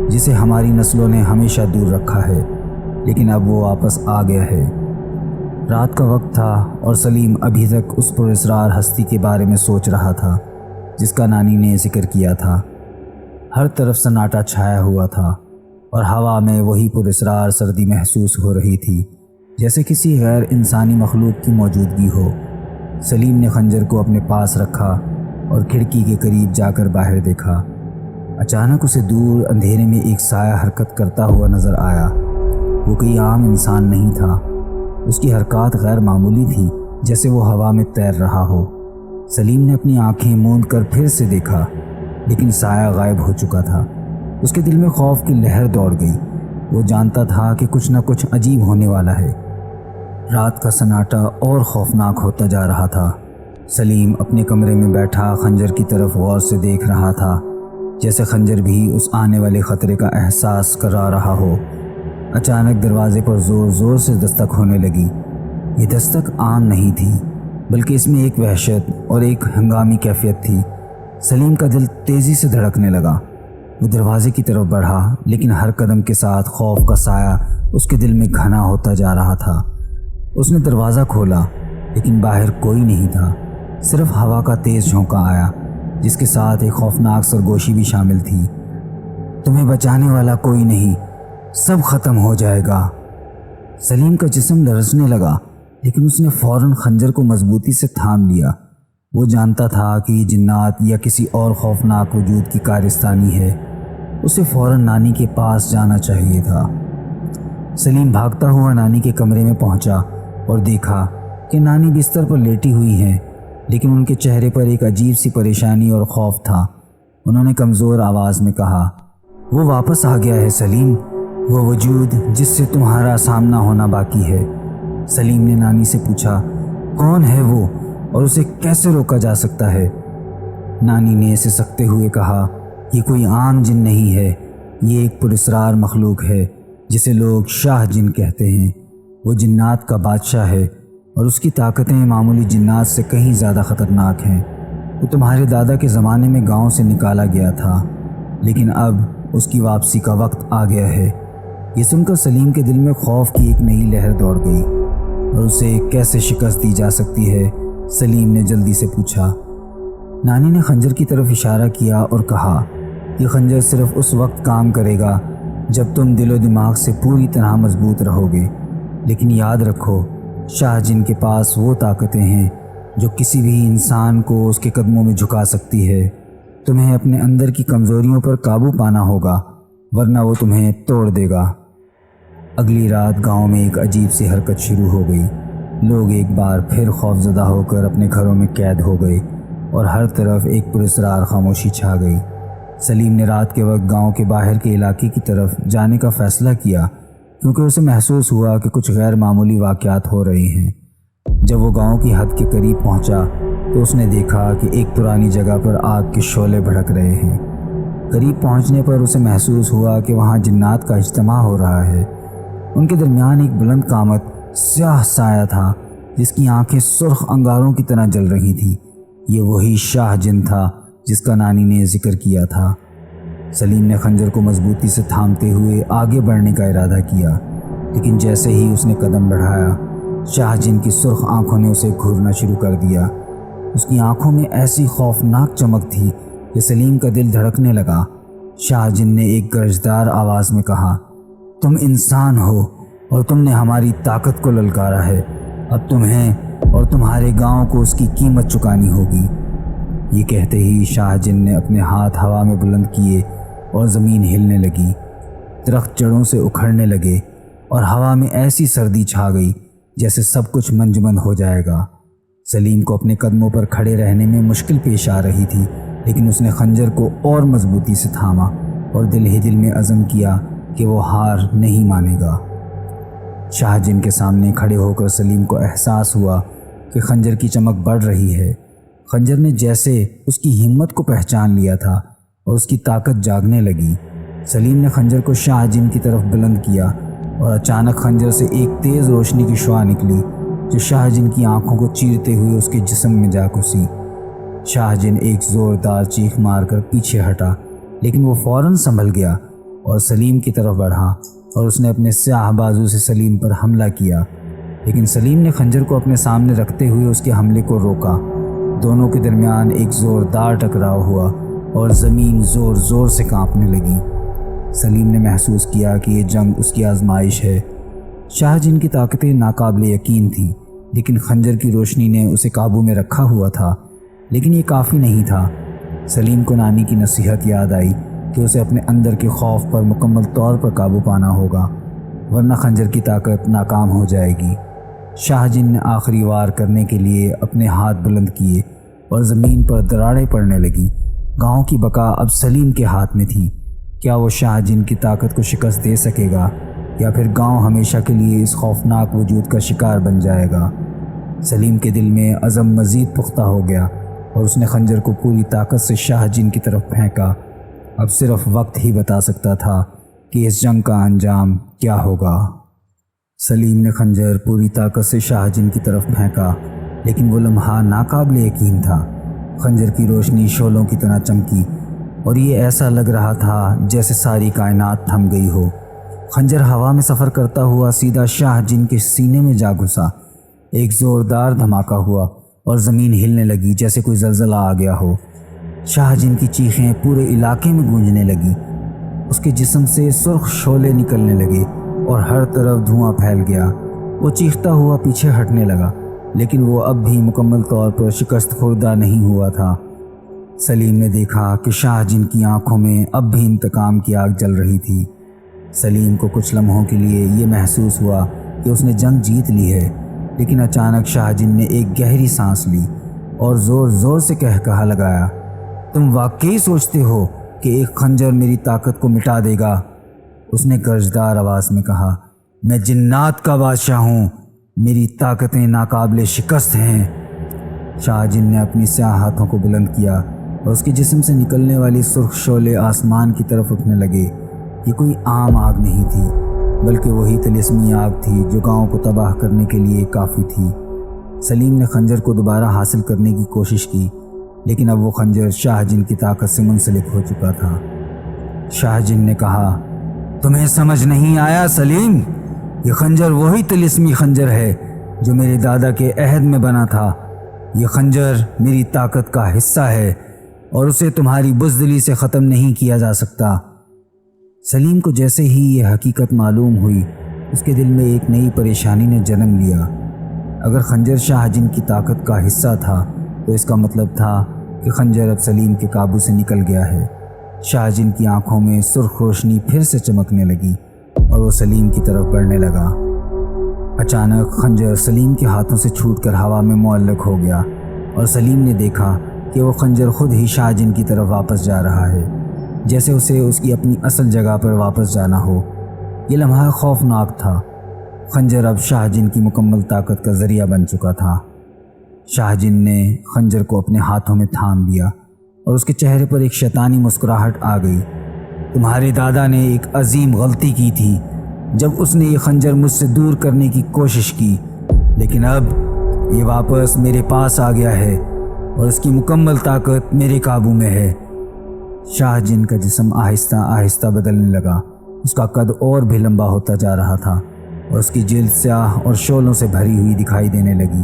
جسے ہماری نسلوں نے ہمیشہ دور رکھا ہے، لیکن اب وہ واپس آ گیا ہے۔ رات کا وقت تھا اور سلیم ابھی تک اس پراسرار ہستی کے بارے میں سوچ رہا تھا جس کا نانی نے ذکر کیا تھا۔ ہر طرف سناٹا چھایا ہوا تھا اور ہوا میں وہی پراسرار سردی محسوس ہو رہی تھی، جیسے کسی غیر انسانی مخلوق کی موجودگی ہو۔ سلیم نے خنجر کو اپنے پاس رکھا اور کھڑکی کے قریب جا کر باہر دیکھا۔ اچانک اسے دور اندھیرے میں ایک سایہ حرکت کرتا ہوا نظر آیا۔ وہ کوئی عام انسان نہیں تھا۔ اس کی حرکات غیر معمولی تھی، جیسے وہ ہوا میں تیر رہا ہو۔ سلیم نے اپنی آنکھیں موند کر پھر سے دیکھا، لیکن سایہ غائب ہو چکا تھا۔ اس کے دل میں خوف کی لہر دوڑ گئی۔ وہ جانتا تھا کہ کچھ نہ کچھ عجیب ہونے والا ہے۔ رات کا سناٹا اور خوفناک ہوتا جا رہا تھا۔ سلیم اپنے کمرے میں بیٹھا خنجر کی طرف غور سے دیکھ رہا تھا، جیسے خنجر بھی اس آنے والے خطرے کا احساس کرا رہا ہو۔ اچانک دروازے پر زور زور سے دستک ہونے لگی۔ یہ دستک عام نہیں تھی، بلکہ اس میں ایک وحشت اور ایک ہنگامی کیفیت تھی۔ سلیم کا دل تیزی سے دھڑکنے لگا۔ وہ دروازے کی طرف بڑھا، لیکن ہر قدم کے ساتھ خوف کا سایہ اس کے دل میں گھنا ہوتا جا رہا تھا۔ اس نے دروازہ کھولا، لیکن باہر کوئی نہیں تھا۔ صرف ہوا کا تیز جھونکا آیا، جس کے ساتھ ایک خوفناک سرگوشی بھی شامل تھی۔ تمہیں بچانے والا کوئی نہیں، سب ختم ہو جائے گا۔ سلیم کا جسم لرزنے لگا، لیکن اس نے فوراً خنجر کو مضبوطی سے تھام لیا۔ وہ جانتا تھا کہ یہ جنات یا کسی اور خوفناک وجود کی کارستانی ہے۔ اسے فوراً نانی کے پاس جانا چاہیے تھا۔ سلیم بھاگتا ہوا نانی کے کمرے میں پہنچا اور دیکھا کہ نانی بستر پر لیٹی ہوئی ہیں، لیکن ان کے چہرے پر ایک عجیب سی پریشانی اور خوف تھا۔ انہوں نے کمزور آواز میں کہا، وہ واپس آ گیا ہے سلیم، وہ وجود جس سے تمہارا سامنا ہونا باقی ہے۔ سلیم نے نانی سے پوچھا، کون ہے وہ اور اسے کیسے روکا جا سکتا ہے؟ نانی نے سسکتے ہوئے کہا، یہ کوئی عام جن نہیں ہے، یہ ایک پراسرار مخلوق ہے جسے لوگ شاہ جن کہتے ہیں۔ وہ جنات کا بادشاہ ہے اور اس کی طاقتیں معمولی جنات سے کہیں زیادہ خطرناک ہیں۔ وہ تمہارے دادا کے زمانے میں گاؤں سے نکالا گیا تھا، لیکن اب اس کی واپسی کا وقت آ گیا ہے۔ یہ سن کر سلیم کے دل میں خوف کی ایک نئی لہر دوڑ گئی۔ اور اسے کیسے شکست دی جا سکتی ہے؟ سلیم نے جلدی سے پوچھا۔ نانی نے خنجر کی طرف اشارہ کیا اور کہا، یہ خنجر صرف اس وقت کام کرے گا جب تم دل و دماغ سے پوری طرح مضبوط رہو گے، لیکن یاد رکھو، شاہ جن کے پاس وہ طاقتیں ہیں جو کسی بھی انسان کو اس کے قدموں میں جھکا سکتی ہے۔ تمہیں اپنے اندر کی کمزوریوں پر قابو پانا ہوگا، ورنہ وہ تمہیں توڑ دے گا۔ اگلی رات گاؤں میں ایک عجیب سی حرکت شروع ہو گئی۔ لوگ ایک بار پھر خوفزدہ ہو کر اپنے گھروں میں قید ہو گئے اور ہر طرف ایک پراسرار خاموشی چھا گئی۔ سلیم نے رات کے وقت گاؤں کے باہر کے علاقے کی طرف جانے کا فیصلہ کیا، کیونکہ اسے محسوس ہوا کہ کچھ غیر معمولی واقعات ہو رہے ہیں۔ جب وہ گاؤں کی حد کے قریب پہنچا تو اس نے دیکھا کہ ایک پرانی جگہ پر آگ کے شعلے بھڑک رہے ہیں۔ قریب پہنچنے پر اسے محسوس ہوا کہ وہاں جنات کا اجتماع ہو رہا ہے۔ ان کے درمیان ایک بلند قامت سیاہ سایہ تھا، جس کی آنکھیں سرخ انگاروں کی طرح جل رہی تھیں۔ یہ وہی شاہ جن تھا جس کا نانی نے ذکر کیا تھا۔ سلیم نے خنجر کو مضبوطی سے تھامتے ہوئے آگے بڑھنے کا ارادہ کیا، لیکن جیسے ہی اس نے قدم بڑھایا شاہ جن کی سرخ آنکھوں نے اسے گھورنا شروع کر دیا۔ اس کی آنکھوں میں ایسی خوفناک چمک تھی کہ سلیم کا دل دھڑکنے لگا۔ شاہ جن نے ایک گرجدار آواز میں کہا، تم انسان ہو اور تم نے ہماری طاقت کو للکارا ہے، اب تمہیں اور تمہارے گاؤں کو اس کی قیمت چکانی ہوگی۔ یہ کہتے ہی شاہ جن نے اپنے ہاتھ ہوا میں بلند کیے اور زمین ہلنے لگی، درخت جڑوں سے اکھڑنے لگے اور ہوا میں ایسی سردی چھا گئی جیسے سب کچھ منجمد ہو جائے گا۔ سلیم کو اپنے قدموں پر کھڑے رہنے میں مشکل پیش آ رہی تھی، لیکن اس نے خنجر کو اور مضبوطی سے تھاما اور دل ہی دل میں عزم کیا کہ وہ ہار نہیں مانے گا۔ شاہ جن کے سامنے کھڑے ہو کر سلیم کو احساس ہوا کہ خنجر کی چمک بڑھ رہی ہے۔ خنجر نے جیسے اس کی ہمت کو پہچان لیا تھا اور اس کی طاقت جاگنے لگی۔ سلیم نے خنجر کو شاہ جن کی طرف بلند کیا اور اچانک خنجر سے ایک تیز روشنی کی شعاع نکلی جو شاہ جن کی آنکھوں کو چیرتے ہوئے اس کے جسم میں جا گھسی۔ شاہ جن ایک زوردار چیخ مار کر پیچھے ہٹا، لیکن وہ فوراً سنبھل گیا اور سلیم کی طرف بڑھا اور اس نے اپنے سیاہ بازو سے سلیم پر حملہ کیا، لیکن سلیم نے خنجر کو اپنے سامنے رکھتے ہوئے اس کے حملے کو روکا۔ دونوں کے درمیان ایک زوردار ٹکراؤ ہوا اور زمین زور زور سے کانپنے لگی۔ سلیم نے محسوس کیا کہ یہ جنگ اس کی آزمائش ہے۔ شاہ جن کی طاقتیں ناقابل یقین تھیں، لیکن خنجر کی روشنی نے اسے قابو میں رکھا ہوا تھا، لیکن یہ کافی نہیں تھا۔ سلیم کو نانی کی نصیحت یاد آئی کہ اسے اپنے اندر کے خوف پر مکمل طور پر قابو پانا ہوگا، ورنہ خنجر کی طاقت ناکام ہو جائے گی۔ شاہ جن نے آخری وار کرنے کے لیے اپنے ہاتھ بلند کیے اور زمین پر دراڑیں پڑنے لگیں۔ گاؤں کی بقا اب سلیم کے ہاتھ میں تھی۔ کیا وہ شاہ جن کی طاقت کو شکست دے سکے گا یا پھر گاؤں ہمیشہ کے لیے اس خوفناک وجود کا شکار بن جائے گا؟ سلیم کے دل میں عزم مزید پختہ ہو گیا اور اس نے خنجر کو پوری طاقت سے شاہ جن کی طرف پھینکا۔ اب صرف وقت ہی بتا سکتا تھا کہ اس جنگ کا انجام کیا ہوگا۔ سلیم نے خنجر پوری طاقت سے شاہ جن کی طرف پھینکا، لیکن وہ لمحہ ناقابل یقین تھا۔ خنجر کی روشنی شعلوں کی طرح چمکی اور یہ ایسا لگ رہا تھا جیسے ساری کائنات تھم گئی ہو۔ خنجر ہوا میں سفر کرتا ہوا سیدھا شاہ جن کے سینے میں جا گھسا۔ ایک زوردار دھماکہ ہوا اور زمین ہلنے لگی جیسے کوئی زلزلہ آ گیا ہو۔ شاہ جن کی چیخیں پورے علاقے میں گونجنے لگیں۔ اس کے جسم سے سرخ شعلے نکلنے لگے اور ہر طرف دھواں پھیل گیا۔ وہ چیختا ہوا پیچھے ہٹنے لگا، لیکن وہ اب بھی مکمل طور پر شکست خوردہ نہیں ہوا تھا۔ سلیم نے دیکھا کہ شاہ جن کی آنکھوں میں اب بھی انتقام کی آگ جل رہی تھی۔ سلیم کو کچھ لمحوں کے لیے یہ محسوس ہوا کہ اس نے جنگ جیت لی ہے، لیکن اچانک شاہ جن نے ایک گہری سانس لی اور زور زور سے کہا لگایا، تم واقعی سوچتے ہو کہ ایک خنجر میری طاقت کو مٹا دے گا؟ اس نے گرجدار آواز میں کہا، میں جنات کا بادشاہ ہوں، میری طاقتیں ناقابل شکست ہیں۔ شاہ جن نے اپنی سیاہ ہاتھوں کو بلند کیا اور اس کے جسم سے نکلنے والی سرخ شعلے آسمان کی طرف اٹھنے لگے۔ یہ کوئی عام آگ نہیں تھی، بلکہ وہی طلسمی آگ تھی جو گاؤں کو تباہ کرنے کے لیے کافی تھی۔ سلیم نے خنجر کو دوبارہ حاصل کرنے کی کوشش کی، لیکن اب وہ خنجر شاہ جن کی طاقت سے منسلک ہو چکا تھا۔ شاہ جن نے کہا، تمہیں سمجھ نہیں آیا سلیم؟ یہ خنجر وہی طلسمی خنجر ہے جو میرے دادا کے عہد میں بنا تھا۔ یہ خنجر میری طاقت کا حصہ ہے اور اسے تمہاری بزدلی سے ختم نہیں کیا جا سکتا۔ سلیم کو جیسے ہی یہ حقیقت معلوم ہوئی، اس کے دل میں ایک نئی پریشانی نے جنم لیا۔ اگر خنجر شاہ جن کی طاقت کا حصہ تھا تو اس کا مطلب تھا کہ خنجر اب سلیم کے قابو سے نکل گیا ہے۔ شاہ جن کی آنکھوں میں سرخ روشنی پھر سے چمکنے لگی اور وہ سلیم کی طرف بڑھنے لگا۔ اچانک خنجر سلیم کے ہاتھوں سے چھوٹ کر ہوا میں معلق ہو گیا اور سلیم نے دیکھا کہ وہ خنجر خود ہی شاہ جن کی طرف واپس جا رہا ہے، جیسے اسے اس کی اپنی اصل جگہ پر واپس جانا ہو۔ یہ لمحہ خوفناک تھا۔ خنجر اب شاہ جن کی مکمل طاقت کا ذریعہ بن چکا تھا۔ شاہ جن نے خنجر کو اپنے ہاتھوں میں تھام لیا اور اس کے چہرے پر ایک شیطانی مسکراہٹ آ گئی۔ تمہارے دادا نے ایک عظیم غلطی کی تھی جب اس نے یہ خنجر مجھ سے دور کرنے کی کوشش کی، لیکن اب یہ واپس میرے پاس آ گیا ہے اور اس کی مکمل طاقت میرے قابو میں ہے۔ شاہ جن کا جسم آہستہ آہستہ بدلنے لگا۔ اس کا قد اور بھی لمبا ہوتا جا رہا تھا اور اس کی جلد سیاہ اور شعلوں سے بھری ہوئی دکھائی دینے لگی۔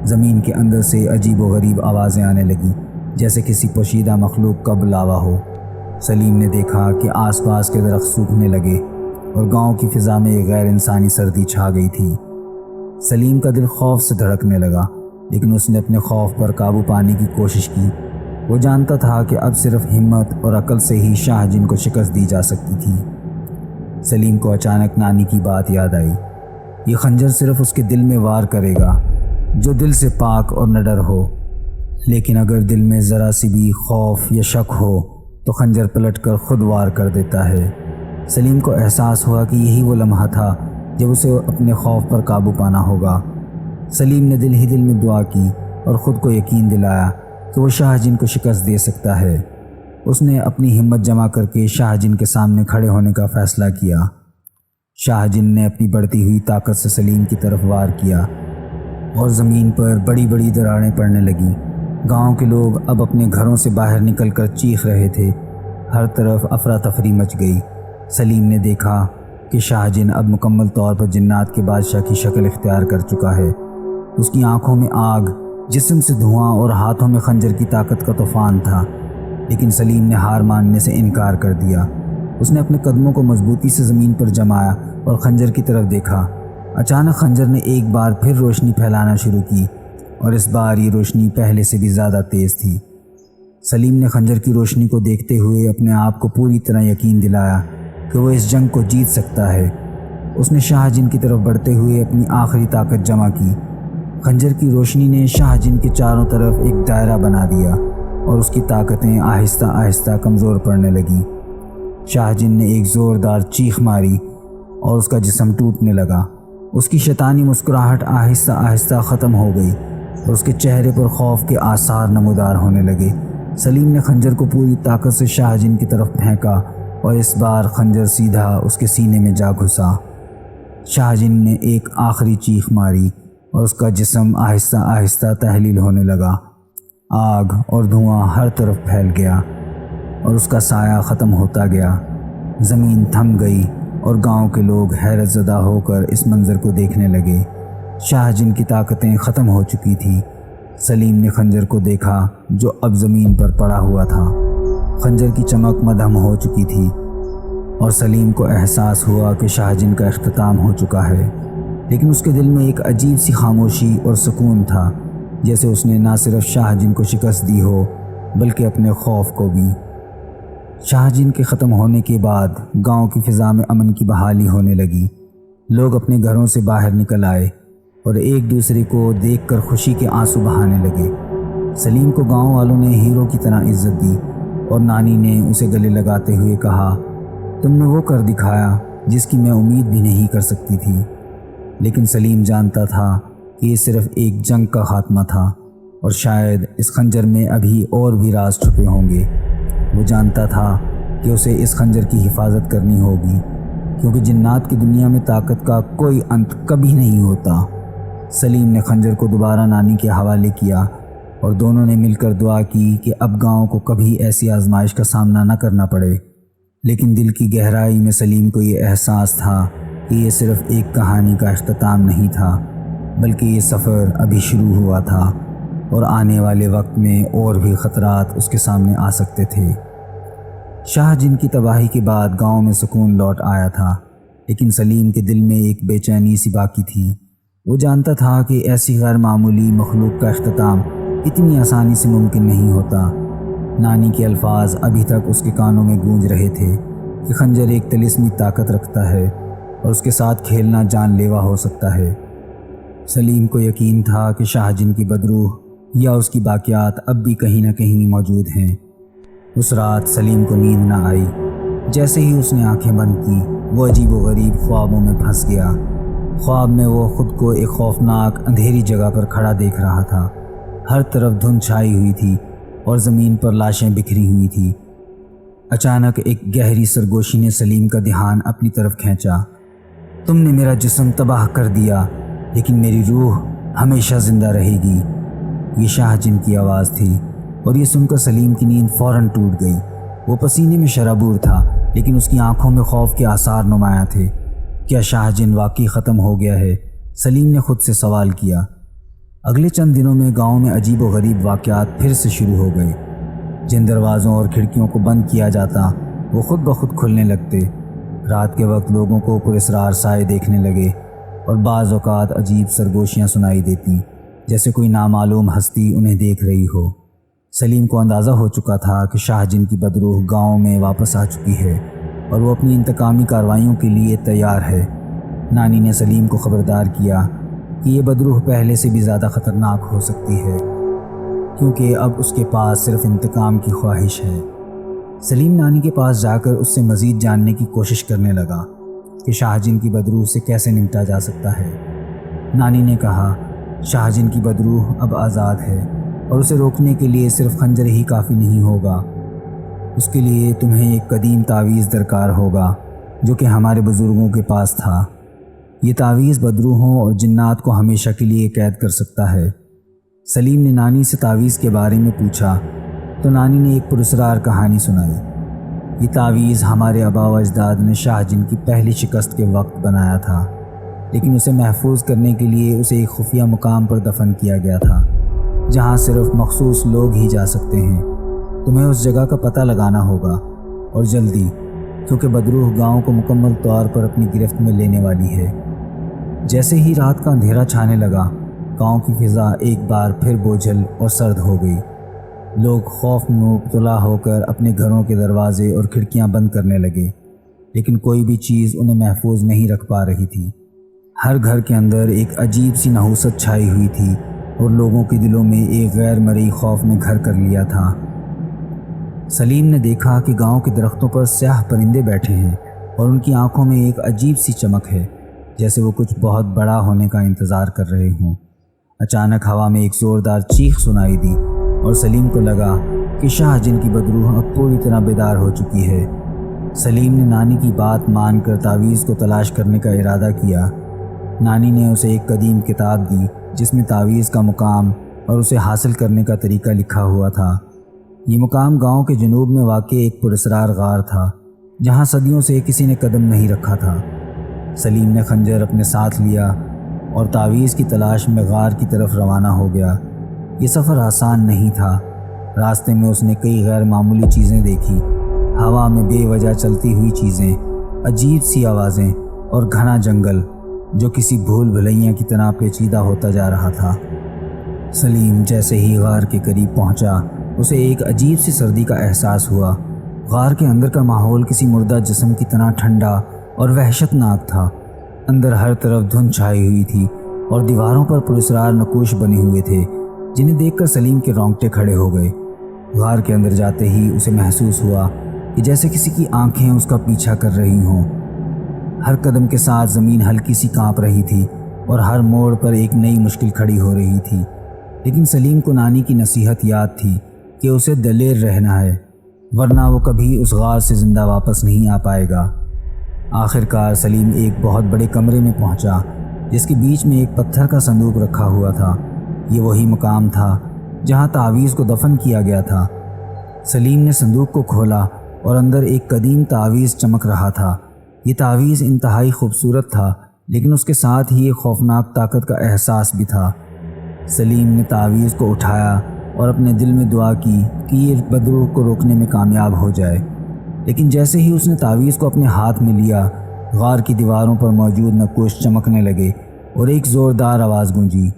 زمین کے اندر سے عجیب و غریب آوازیں آنے لگیں، جیسے کسی پوشیدہ مخلوق کا بلاوا ہو۔ سلیم نے دیکھا کہ آس پاس کے درخت سوکھنے لگے اور گاؤں کی فضا میں ایک غیر انسانی سردی چھا گئی تھی۔ سلیم کا دل خوف سے دھڑکنے لگا، لیکن اس نے اپنے خوف پر قابو پانے کی کوشش کی۔ وہ جانتا تھا کہ اب صرف ہمت اور عقل سے ہی شاہ جن کو شکست دی جا سکتی تھی۔ سلیم کو اچانک نانی کی بات یاد آئی۔ یہ خنجر صرف اس کے دل میں وار کرے گا جو دل سے پاک اور نڈر ہو، لیکن اگر دل میں ذرا سی بھی خوف یا شک ہو تو خنجر پلٹ کر خود وار کر دیتا ہے۔ سلیم کو احساس ہوا کہ یہی وہ لمحہ تھا جب اسے اپنے خوف پر قابو پانا ہوگا۔ سلیم نے دل ہی دل میں دعا کی اور خود کو یقین دلایا کہ وہ شاہ جن کو شکست دے سکتا ہے۔ اس نے اپنی ہمت جمع کر کے شاہ جن کے سامنے کھڑے ہونے کا فیصلہ کیا۔ شاہ جن نے اپنی بڑھتی ہوئی طاقت سے سلیم کی طرف وار کیا اور زمین پر بڑی بڑی دراڑیں پڑنے لگیں۔ گاؤں کے لوگ اب اپنے گھروں سے باہر نکل کر چیخ رہے تھے۔ ہر طرف افراتفری مچ گئی۔ سلیم نے دیکھا کہ شاہ جن اب مکمل طور پر جنات کے بادشاہ کی شکل اختیار کر چکا ہے۔ اس کی آنکھوں میں آگ، جسم سے دھواں اور ہاتھوں میں خنجر کی طاقت کا طوفان تھا، لیکن سلیم نے ہار ماننے سے انکار کر دیا۔ اس نے اپنے قدموں کو مضبوطی سے زمین پر جمایا اور خنجر کی طرف دیکھا۔ اچانک خنجر نے ایک بار پھر روشنی پھیلانا شروع کی، اور اس بار یہ روشنی پہلے سے بھی زیادہ تیز تھی۔ سلیم نے خنجر کی روشنی کو دیکھتے ہوئے اپنے آپ کو پوری طرح یقین دلایا کہ وہ اس جنگ کو جیت سکتا ہے۔ اس نے شاہ جن کی طرف بڑھتے ہوئے اپنی آخری طاقت جمع کی۔ خنجر کی روشنی نے شاہ جن کے چاروں طرف ایک دائرہ بنا دیا اور اس کی طاقتیں آہستہ آہستہ کمزور پڑنے لگیں۔ شاہ جن نے ایک زوردار چیخ ماری اور اس کا جسم ٹوٹنے لگا۔ اس کی شیطانی مسکراہٹ آہستہ آہستہ ختم ہو گئی اور اس کے چہرے پر خوف کے آثار نمودار ہونے لگے۔ سلیم نے خنجر کو پوری طاقت سے شاہ جن کی طرف پھینکا اور اس بار خنجر سیدھا اس کے سینے میں جا گھسا۔ شاہ جن نے ایک آخری چیخ ماری اور اس کا جسم آہستہ آہستہ تحلیل ہونے لگا۔ آگ اور دھواں ہر طرف پھیل گیا اور اس کا سایہ ختم ہوتا گیا۔ زمین تھم گئی اور گاؤں کے لوگ حیرت زدہ ہو کر اس منظر کو دیکھنے لگے۔ شاہ جن کی طاقتیں ختم ہو چکی تھیں۔ سلیم نے خنجر کو دیکھا جو اب زمین پر پڑا ہوا تھا۔ خنجر کی چمک مدھم ہو چکی تھی اور سلیم کو احساس ہوا کہ شاہ جن کا اختتام ہو چکا ہے، لیکن اس کے دل میں ایک عجیب سی خاموشی اور سکون تھا، جیسے اس نے نہ صرف شاہ جن کو شکست دی ہو بلکہ اپنے خوف کو بھی۔ شاہ جن کے ختم ہونے کے بعد گاؤں کی فضا میں امن کی بحالی ہونے لگی۔ لوگ اپنے گھروں سے باہر نکل آئے اور ایک دوسرے کو دیکھ کر خوشی کے آنسو بہانے لگے۔ سلیم کو گاؤں والوں نے ہیرو کی طرح عزت دی اور نانی نے اسے گلے لگاتے ہوئے کہا، تم نے وہ کر دکھایا جس کی میں امید بھی نہیں کر سکتی تھی۔ لیکن سلیم جانتا تھا کہ یہ صرف ایک جنگ کا خاتمہ تھا اور شاید اس خنجر میں ابھی اور بھی راز چھپے ہوں گے۔ وہ جانتا تھا کہ اسے اس خنجر کی حفاظت کرنی ہوگی، کیونکہ جنات کی دنیا میں طاقت کا کوئی انت کبھی نہیں ہوتا۔ سلیم نے خنجر کو دوبارہ نانی کے حوالے کیا اور دونوں نے مل کر دعا کی کہ اب گاؤں کو کبھی ایسی آزمائش کا سامنا نہ کرنا پڑے۔ لیکن دل کی گہرائی میں سلیم کو یہ احساس تھا کہ یہ صرف ایک کہانی کا اختتام نہیں تھا، بلکہ یہ سفر ابھی شروع ہوا تھا اور آنے والے وقت میں اور بھی خطرات اس کے سامنے آ سکتے تھے۔ شاہ جن کی تباہی کے بعد گاؤں میں سکون لوٹ آیا تھا، لیکن سلیم کے دل میں ایک بے چینی سی باقی تھی۔ وہ جانتا تھا کہ ایسی غیر معمولی مخلوق کا اختتام اتنی آسانی سے ممکن نہیں ہوتا۔ نانی کے الفاظ ابھی تک اس کے کانوں میں گونج رہے تھے کہ خنجر ایک طلسمی طاقت رکھتا ہے اور اس کے ساتھ کھیلنا جان لیوا ہو سکتا ہے۔ سلیم کو یقین تھا کہ شاہ جن کی بدروح یا اس کی باقیات اب بھی کہیں نہ کہیں موجود ہیں۔ اس رات سلیم کو نیند نہ آئی۔ جیسے ہی اس نے آنکھیں بند کی، وہ عجیب و غریب خوابوں میں پھنس گیا۔ خواب میں وہ خود کو ایک خوفناک اندھیری جگہ پر کھڑا دیکھ رہا تھا۔ ہر طرف دھند چھائی ہوئی تھی اور زمین پر لاشیں بکھری ہوئی تھیں۔ اچانک ایک گہری سرگوشی نے سلیم کا دھیان اپنی طرف کھینچا۔ تم نے میرا جسم تباہ کر دیا، لیکن میری روح ہمیشہ زندہ رہے گی۔ یہ شاہ جن کی آواز تھی اور یہ سن کر سلیم کی نیند فوراً ٹوٹ گئی۔ وہ پسینے میں شرابور تھا، لیکن اس کی آنکھوں میں خوف کے آثار نمایاں تھے۔ کیا شاہ جن واقعی ختم ہو گیا ہے؟ سلیم نے خود سے سوال کیا۔ اگلے چند دنوں میں گاؤں میں عجیب و غریب واقعات پھر سے شروع ہو گئے۔ جن دروازوں اور کھڑکیوں کو بند کیا جاتا وہ خود بخود کھلنے لگتے۔ رات کے وقت لوگوں کو پراسرار سائے دیکھنے لگے اور بعض اوقات عجیب سرگوشیاں سنائی دیتی، جیسے کوئی نامعلوم ہستی انہیں دیکھ رہی ہو۔ سلیم کو اندازہ ہو چکا تھا کہ شاہ جن کی بدروح گاؤں میں واپس آ چکی ہے اور وہ اپنی انتقامی کارروائیوں کے لیے تیار ہے۔ نانی نے سلیم کو خبردار کیا کہ یہ بدروح پہلے سے بھی زیادہ خطرناک ہو سکتی ہے، کیونکہ اب اس کے پاس صرف انتقام کی خواہش ہے۔ سلیم نانی کے پاس جا کر اس سے مزید جاننے کی کوشش کرنے لگا کہ شاہ جن کی بدروح سے کیسے نمٹا جا سکتا ہے۔ نانی نے کہا، شاہ جن کی بدروح اب آزاد ہے اور اسے روکنے کے لیے صرف خنجر ہی کافی نہیں ہوگا۔ اس کے لیے تمہیں ایک قدیم تعویذ درکار ہوگا جو کہ ہمارے بزرگوں کے پاس تھا۔ یہ تعویذ بدروحوں اور جنات کو ہمیشہ کے لیے قید کر سکتا ہے۔ سلیم نے نانی سے تعویذ کے بارے میں پوچھا تو نانی نے ایک پراسرار کہانی سنائی۔ یہ تعویذ ہمارے آباء و اجداد نے شاہ جن کی پہلی شکست کے وقت بنایا تھا، لیکن اسے محفوظ کرنے کے لیے اسے ایک خفیہ مقام پر دفن کیا گیا تھا جہاں صرف مخصوص لوگ ہی جا سکتے ہیں۔ تمہیں اس جگہ کا پتہ لگانا ہوگا اور جلدی، کیونکہ بدروح گاؤں کو مکمل طور پر اپنی گرفت میں لینے والی ہے۔ جیسے ہی رات کا اندھیرا چھانے لگا، گاؤں کی فضا ایک بار پھر بوجھل اور سرد ہو گئی۔ لوگ خوف میں مبتلا ہو کر اپنے گھروں کے دروازے اور کھڑکیاں بند کرنے لگے، لیکن کوئی بھی چیز انہیں محفوظ نہیں رکھ پا رہی تھی۔ ہر گھر کے اندر ایک عجیب سی نحوست چھائی ہوئی تھی اور لوگوں کے دلوں میں ایک غیر مرئی خوف نے گھر کر لیا تھا۔ سلیم نے دیکھا کہ گاؤں کے درختوں پر سیاہ پرندے بیٹھے ہیں اور ان کی آنکھوں میں ایک عجیب سی چمک ہے، جیسے وہ کچھ بہت بڑا ہونے کا انتظار کر رہے ہوں۔ اچانک ہوا میں ایک زوردار چیخ سنائی دی اور سلیم کو لگا کہ شاہ جن کی بدروح اب پوری طرح بیدار ہو چکی ہے۔ سلیم نے نانی کی بات مان کر تعویذ کو تلاش کرنے کا ارادہ کیا۔ نانی نے اسے ایک قدیم کتاب دی جس میں تعویذ کا مقام اور اسے حاصل کرنے کا طریقہ لکھا ہوا تھا۔ یہ مقام گاؤں کے جنوب میں واقع ایک پراسرار غار تھا جہاں صدیوں سے کسی نے قدم نہیں رکھا تھا۔ سلیم نے خنجر اپنے ساتھ لیا اور تعویذ کی تلاش میں غار کی طرف روانہ ہو گیا۔ یہ سفر آسان نہیں تھا۔ راستے میں اس نے کئی غیر معمولی چیزیں دیکھی، ہوا میں بے وجہ چلتی ہوئی چیزیں، عجیب سی آوازیں اور گھنا جنگل جو کسی بھول بھلیاں کی طرح پیچیدہ ہوتا جا رہا تھا۔ سلیم جیسے ہی غار کے قریب پہنچا، اسے ایک عجیب سی سردی کا احساس ہوا۔ غار کے اندر کا ماحول کسی مردہ جسم کی طرح ٹھنڈا اور وحشت ناک تھا۔ اندر ہر طرف دھند چھائی ہوئی تھی اور دیواروں پر پراسرار نقوش بنے ہوئے تھے جنہیں دیکھ کر سلیم کے رونگٹے کھڑے ہو گئے۔ غار کے اندر جاتے ہی اسے محسوس ہوا کہ جیسے کسی کی آنکھیں اس کا پیچھا کر رہی ہوں۔ ہر قدم کے ساتھ زمین ہلکی سی کانپ رہی تھی اور ہر موڑ پر ایک نئی مشکل کھڑی ہو رہی تھی، لیکن سلیم کو نانی کی نصیحت یاد تھی کہ اسے دلیر رہنا ہے، ورنہ وہ کبھی اس غار سے زندہ واپس نہیں آ پائے گا۔ آخر کار سلیم ایک بہت بڑے کمرے میں پہنچا جس کے بیچ میں ایک پتھر کا صندوق رکھا ہوا تھا۔ یہ وہی مقام تھا جہاں تعویذ کو دفن کیا گیا تھا۔ سلیم نے صندوق کو کھولا اور اندر ایک قدیم تعویذ چمک رہا تھا۔ یہ تعویذ انتہائی خوبصورت تھا، لیکن اس کے ساتھ ہی ایک خوفناک طاقت کا احساس بھی تھا۔ سلیم نے تعویذ کو اٹھایا اور اپنے دل میں دعا کی کہ یہ بدروح کو روکنے میں کامیاب ہو جائے، لیکن جیسے ہی اس نے تعویذ کو اپنے ہاتھ میں لیا، غار کی دیواروں پر موجود نقوش چمکنے لگے اور ایک زوردار آواز گونجی،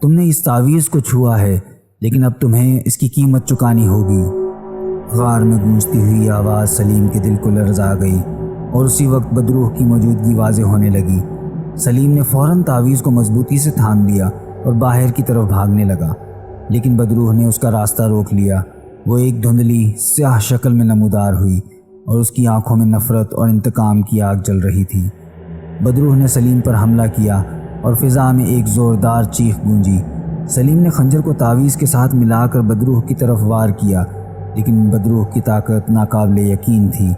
تم نے اس تعویذ کو چھوا ہے، لیکن اب تمہیں اس کی قیمت چکانی ہوگی۔ غار میں گونجتی ہوئی آواز سلیم کے دل کو لرزا گئی اور اسی وقت بدروح کی موجودگی واضح ہونے لگی۔ سلیم نے فوراً تعویذ کو مضبوطی سے تھام لیا اور باہر کی طرف بھاگنے لگا، لیکن بدروح نے اس کا راستہ روک لیا۔ وہ ایک دھندلی سیاہ شکل میں نمودار ہوئی اور اس کی آنکھوں میں نفرت اور انتقام کی آگ جل رہی تھی۔ بدروح نے سلیم پر حملہ کیا اور فضا میں ایک زوردار چیخ گونجی۔ سلیم نے خنجر کو تعویذ کے ساتھ ملا کر بدروح کی طرف وار کیا، لیکن بدروح کی طاقت ناقابل یقین تھی۔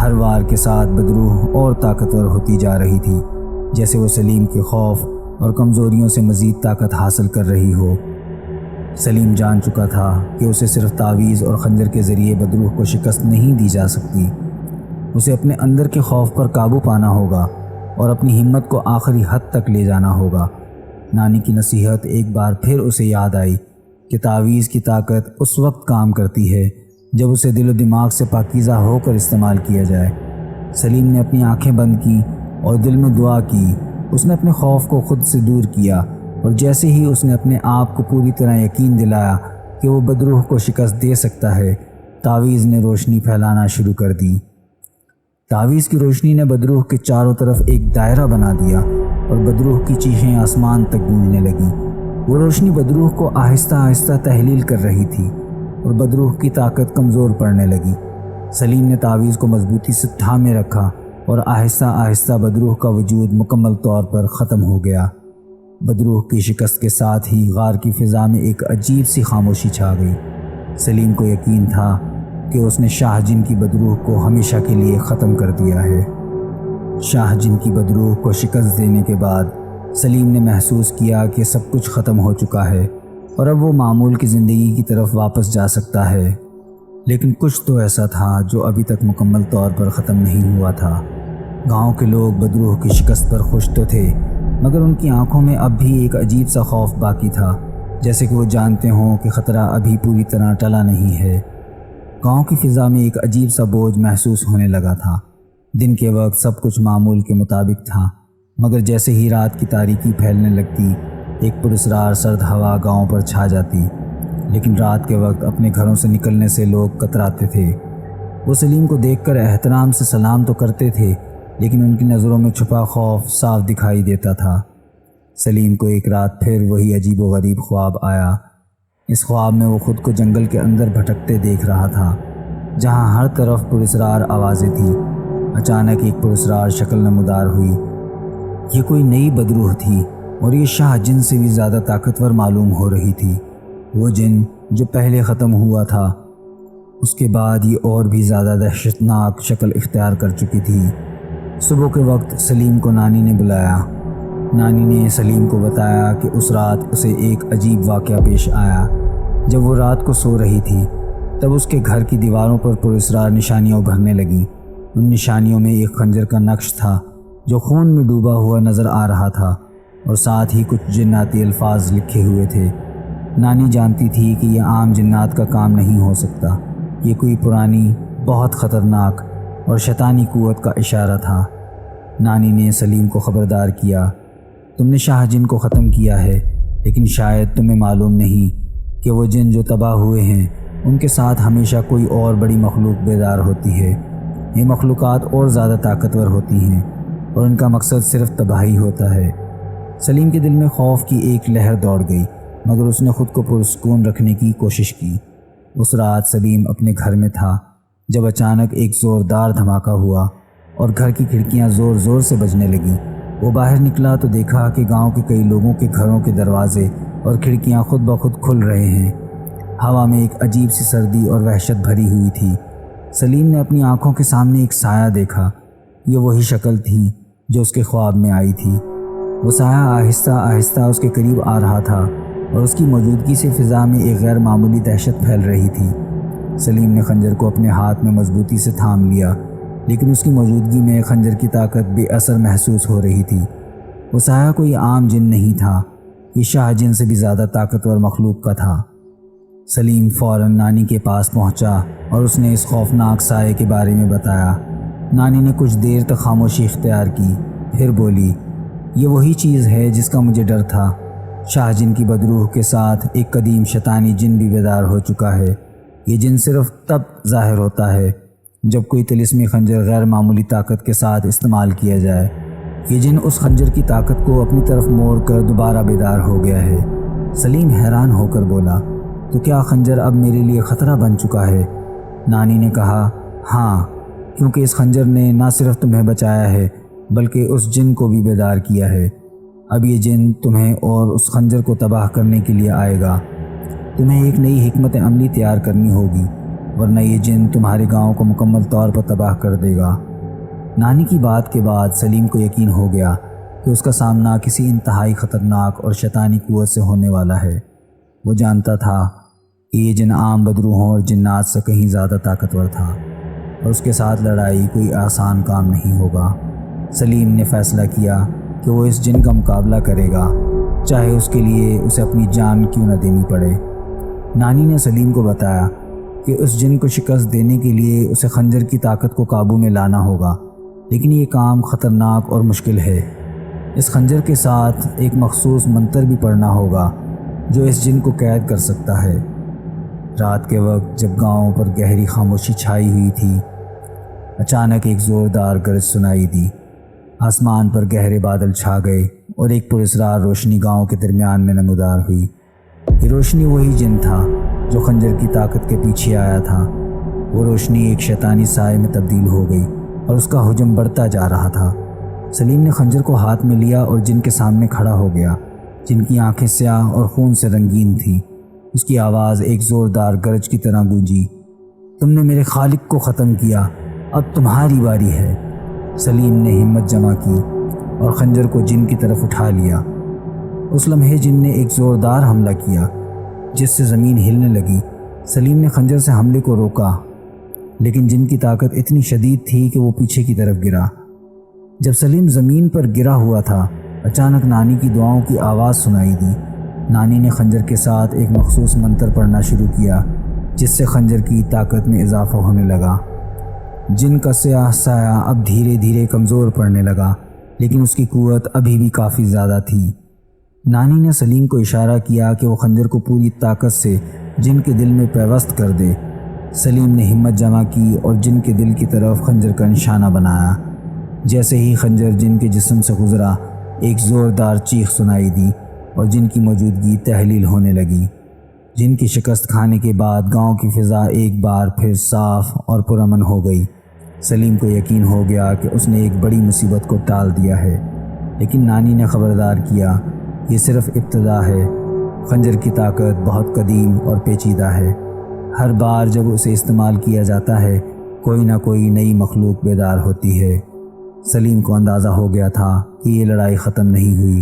ہر وار کے ساتھ بدروح اور طاقتور ہوتی جا رہی تھی، جیسے وہ سلیم کے خوف اور کمزوریوں سے مزید طاقت حاصل کر رہی ہو۔ سلیم جان چکا تھا کہ اسے صرف تعویذ اور خنجر کے ذریعے بدروح کو شکست نہیں دی جا سکتی، اسے اپنے اندر کے خوف پر قابو پانا ہوگا۔ اور اپنی ہمت کو آخری حد تک لے جانا ہوگا۔ نانی کی نصیحت ایک بار پھر اسے یاد آئی کہ تعویذ کی طاقت اس وقت کام کرتی ہے جب اسے دل و دماغ سے پاکیزہ ہو کر استعمال کیا جائے۔ سلیم نے اپنی آنکھیں بند کی اور دل میں دعا کی۔ اس نے اپنے خوف کو خود سے دور کیا اور جیسے ہی اس نے اپنے آپ کو پوری طرح یقین دلایا کہ وہ بدروح کو شکست دے سکتا ہے، تعویذ نے روشنی پھیلانا شروع کر دی۔ تعویذ کی روشنی نے بدروح کے چاروں طرف ایک دائرہ بنا دیا اور بدروح کی چیخیں آسمان تک گونجنے لگیں۔ وہ روشنی بدروح کو آہستہ آہستہ تحلیل کر رہی تھی اور بدروح کی طاقت کمزور پڑنے لگی۔ سلیم نے تعویذ کو مضبوطی سے تھامے رکھا اور آہستہ آہستہ بدروح کا وجود مکمل طور پر ختم ہو گیا۔ بدروح کی شکست کے ساتھ ہی غار کی فضا میں ایک عجیب سی خاموشی چھا گئی۔ سلیم کو یقین تھا کہ اس نے شاہ جن کی بدروح کو ہمیشہ کے لیے ختم کر دیا ہے۔ شاہ جن کی بدروح کو شکست دینے کے بعد سلیم نے محسوس کیا کہ سب کچھ ختم ہو چکا ہے اور اب وہ معمول کی زندگی کی طرف واپس جا سکتا ہے، لیکن کچھ تو ایسا تھا جو ابھی تک مکمل طور پر ختم نہیں ہوا تھا۔ گاؤں کے لوگ بدروح کی شکست پر خوش تو تھے، مگر ان کی آنکھوں میں اب بھی ایک عجیب سا خوف باقی تھا، جیسے کہ وہ جانتے ہوں کہ خطرہ ابھی پوری طرح ٹلا نہیں ہے۔ گاؤں کی فضا میں ایک عجیب سا بوجھ محسوس ہونے لگا تھا۔ دن کے وقت سب کچھ معمول کے مطابق تھا، مگر جیسے ہی رات کی تاریکی پھیلنے لگتی، ایک پراسرار سرد ہوا گاؤں پر چھا جاتی۔ لیکن رات کے وقت اپنے گھروں سے نکلنے سے لوگ کتراتے تھے۔ وہ سلیم کو دیکھ کر احترام سے سلام تو کرتے تھے، لیکن ان کی نظروں میں چھپا خوف صاف دکھائی دیتا تھا۔ سلیم کو ایک رات پھر وہی عجیب و غریب خواب آیا۔ اس خواب میں وہ خود کو جنگل کے اندر بھٹکتے دیکھ رہا تھا، جہاں ہر طرف پراسرار آوازیں تھیں۔ اچانک ایک پراسرار شکل نمودار ہوئی۔ یہ کوئی نئی بدروح تھی اور یہ شاہ جن سے بھی زیادہ طاقتور معلوم ہو رہی تھی۔ وہ جن جو پہلے ختم ہوا تھا، اس کے بعد یہ اور بھی زیادہ دہشتناک شکل اختیار کر چکی تھی۔ صبح کے وقت سلیم کو نانی نے بلایا۔ نانی نے سلیم کو بتایا کہ اس رات اسے ایک عجیب واقعہ پیش آیا۔ جب وہ رات کو سو رہی تھی، تب اس کے گھر کی دیواروں پر پراسرار نشانیاں ابھرنے لگیں۔ ان نشانیوں میں ایک خنجر کا نقش تھا جو خون میں ڈوبا ہوا نظر آ رہا تھا، اور ساتھ ہی کچھ جناتی الفاظ لکھے ہوئے تھے۔ نانی جانتی تھی کہ یہ عام جنات کا کام نہیں ہو سکتا، یہ کوئی پرانی، بہت خطرناک اور شیطانی قوت کا اشارہ تھا۔ نانی نے سلیم کو خبردار کیا، تم نے شاہ جن کو ختم کیا ہے، لیکن شاید تمہیں معلوم نہیں کہ وہ جن جو تباہ ہوئے ہیں، ان کے ساتھ ہمیشہ کوئی اور بڑی مخلوق بیدار ہوتی ہے۔ یہ مخلوقات اور زیادہ طاقتور ہوتی ہیں اور ان کا مقصد صرف تباہی ہوتا ہے۔ سلیم کے دل میں خوف کی ایک لہر دوڑ گئی، مگر اس نے خود کو پرسکون رکھنے کی کوشش کی۔ اس رات سلیم اپنے گھر میں تھا جب اچانک ایک زوردار دھماکہ ہوا اور گھر کی کھڑکیاں زور زور سے بجنے لگیں۔ وہ باہر نکلا تو دیکھا کہ گاؤں کے کئی لوگوں کے گھروں کے دروازے اور کھڑکیاں خود بخود کھل رہے ہیں۔ ہوا میں ایک عجیب سی سردی اور وحشت بھری ہوئی تھی۔ سلیم نے اپنی آنکھوں کے سامنے ایک سایہ دیکھا۔ یہ وہی شکل تھی جو اس کے خواب میں آئی تھی۔ وہ سایہ آہستہ آہستہ اس کے قریب آ رہا تھا اور اس کی موجودگی سے فضا میں ایک غیر معمولی دہشت پھیل رہی تھی۔ سلیم نے خنجر کو اپنے ہاتھ میں مضبوطی سے تھام لیا، لیکن اس کی موجودگی میں خنجر کی طاقت بے اثر محسوس ہو رہی تھی۔ وہ سایہ کوئی عام جن نہیں تھا، یہ شاہ جن سے بھی زیادہ طاقتور مخلوق کا تھا۔ سلیم فوراً نانی کے پاس پہنچا اور اس نے اس خوفناک سائے کے بارے میں بتایا۔ نانی نے کچھ دیر تک خاموشی اختیار کی، پھر بولی، یہ وہی چیز ہے جس کا مجھے ڈر تھا۔ شاہ جن کی بدروح کے ساتھ ایک قدیم شیطانی جن بھی بیدار ہو چکا ہے۔ یہ جن صرف تب ظاہر ہوتا ہے جب کوئی طلسمی خنجر غیر معمولی طاقت کے ساتھ استعمال کیا جائے۔ یہ جن اس خنجر کی طاقت کو اپنی طرف موڑ کر دوبارہ بیدار ہو گیا ہے۔ سلیم حیران ہو کر بولا، تو کیا خنجر اب میرے لیے خطرہ بن چکا ہے؟ نانی نے کہا، ہاں، کیونکہ اس خنجر نے نہ صرف تمہیں بچایا ہے بلکہ اس جن کو بھی بیدار کیا ہے۔ اب یہ جن تمہیں اور اس خنجر کو تباہ کرنے کے لیے آئے گا۔ تمہیں ایک نئی حکمت عملی تیار کرنی ہوگی، ورنہ یہ جن تمہارے گاؤں کو مکمل طور پر تباہ کر دے گا۔ نانی کی بات کے بعد سلیم کو یقین ہو گیا کہ اس کا سامنا کسی انتہائی خطرناک اور شیطانی قوت سے ہونے والا ہے۔ وہ جانتا تھا کہ یہ جن عام بدروحوں اور جنات سے کہیں زیادہ طاقتور تھا، اور اس کے ساتھ لڑائی کوئی آسان کام نہیں ہوگا۔ سلیم نے فیصلہ کیا کہ وہ اس جن کا مقابلہ کرے گا، چاہے اس کے لیے اسے اپنی جان کیوں نہ دینی پڑے۔ نانی نے سلیم کو بتایا کہ اس جن کو شکست دینے کے لیے اسے خنجر کی طاقت کو قابو میں لانا ہوگا، لیکن یہ کام خطرناک اور مشکل ہے۔ اس خنجر کے ساتھ ایک مخصوص منتر بھی پڑھنا ہوگا جو اس جن کو قید کر سکتا ہے۔ رات کے وقت جب گاؤں پر گہری خاموشی چھائی ہوئی تھی، اچانک ایک زوردار گرج سنائی دی۔ آسمان پر گہرے بادل چھا گئے اور ایک پراسرار روشنی گاؤں کے درمیان میں نمودار ہوئی۔ یہ روشنی وہی جن تھا جو خنجر کی طاقت کے پیچھے آیا تھا۔ وہ روشنی ایک شیطانی سائے میں تبدیل ہو گئی اور اس کا حجم بڑھتا جا رہا تھا۔ سلیم نے خنجر کو ہاتھ میں لیا اور جن کے سامنے کھڑا ہو گیا، جن کی آنکھیں سیاہ اور خون سے رنگین تھیں۔ اس کی آواز ایک زوردار گرج کی طرح گونجی، تم نے میرے خالق کو ختم کیا، اب تمہاری باری ہے۔ سلیم نے ہمت جمع کی اور خنجر کو جن کی طرف اٹھا لیا۔ اس لمحے جن نے ایک زوردار حملہ کیا جس سے زمین ہلنے لگی۔ سلیم نے خنجر سے حملے کو روکا، لیکن جن کی طاقت اتنی شدید تھی کہ وہ پیچھے کی طرف گرا۔ جب سلیم زمین پر گرا ہوا تھا، اچانک نانی کی دعاؤں کی آواز سنائی دی۔ نانی نے خنجر کے ساتھ ایک مخصوص منتر پڑھنا شروع کیا جس سے خنجر کی طاقت میں اضافہ ہونے لگا۔ جن کا سیاہ سایہ اب دھیرے دھیرے کمزور پڑنے لگا، لیکن اس کی قوت ابھی بھی کافی زیادہ تھی۔ نانی نے سلیم کو اشارہ کیا کہ وہ خنجر کو پوری طاقت سے جن کے دل میں پیوست کر دے۔ سلیم نے ہمت جمع کی اور جن کے دل کی طرف خنجر کا نشانہ بنایا۔ جیسے ہی خنجر جن کے جسم سے گزرا، ایک زوردار چیخ سنائی دی اور جن کی موجودگی تحلیل ہونے لگی۔ جن کی شکست کھانے کے بعد گاؤں کی فضا ایک بار پھر صاف اور پرامن ہو گئی۔ سلیم کو یقین ہو گیا کہ اس نے ایک بڑی مصیبت کو ٹال دیا ہے، لیکن نانی نے خبردار کیا، یہ صرف ابتدا ہے۔ خنجر کی طاقت بہت قدیم اور پیچیدہ ہے۔ ہر بار جب اسے استعمال کیا جاتا ہے، کوئی نہ کوئی نئی مخلوق بیدار ہوتی ہے۔ سلیم کو اندازہ ہو گیا تھا کہ یہ لڑائی ختم نہیں ہوئی،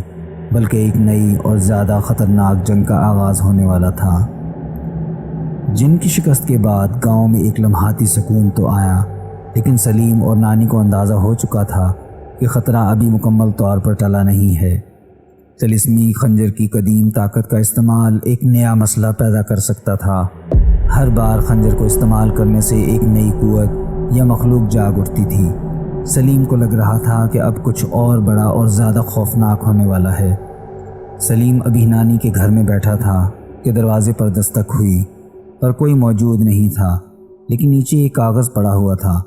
بلکہ ایک نئی اور زیادہ خطرناک جنگ کا آغاز ہونے والا تھا۔ جن کی شکست کے بعد گاؤں میں ایک لمحاتی سکون تو آیا، لیکن سلیم اور نانی کو اندازہ ہو چکا تھا کہ خطرہ ابھی مکمل طور پر ٹلا نہیں ہے۔ طلسمی خنجر کی قدیم طاقت کا استعمال ایک نیا مسئلہ پیدا کر سکتا تھا۔ ہر بار خنجر کو استعمال کرنے سے ایک نئی قوت یا مخلوق جاگ اٹھتی تھی۔ سلیم کو لگ رہا تھا کہ اب کچھ اور بڑا اور زیادہ خوفناک ہونے والا ہے۔ سلیم ابھی نانی کے گھر میں بیٹھا تھا کہ دروازے پر دستک ہوئی، پر کوئی موجود نہیں تھا، لیکن نیچے ایک کاغذ پڑا ہوا تھا۔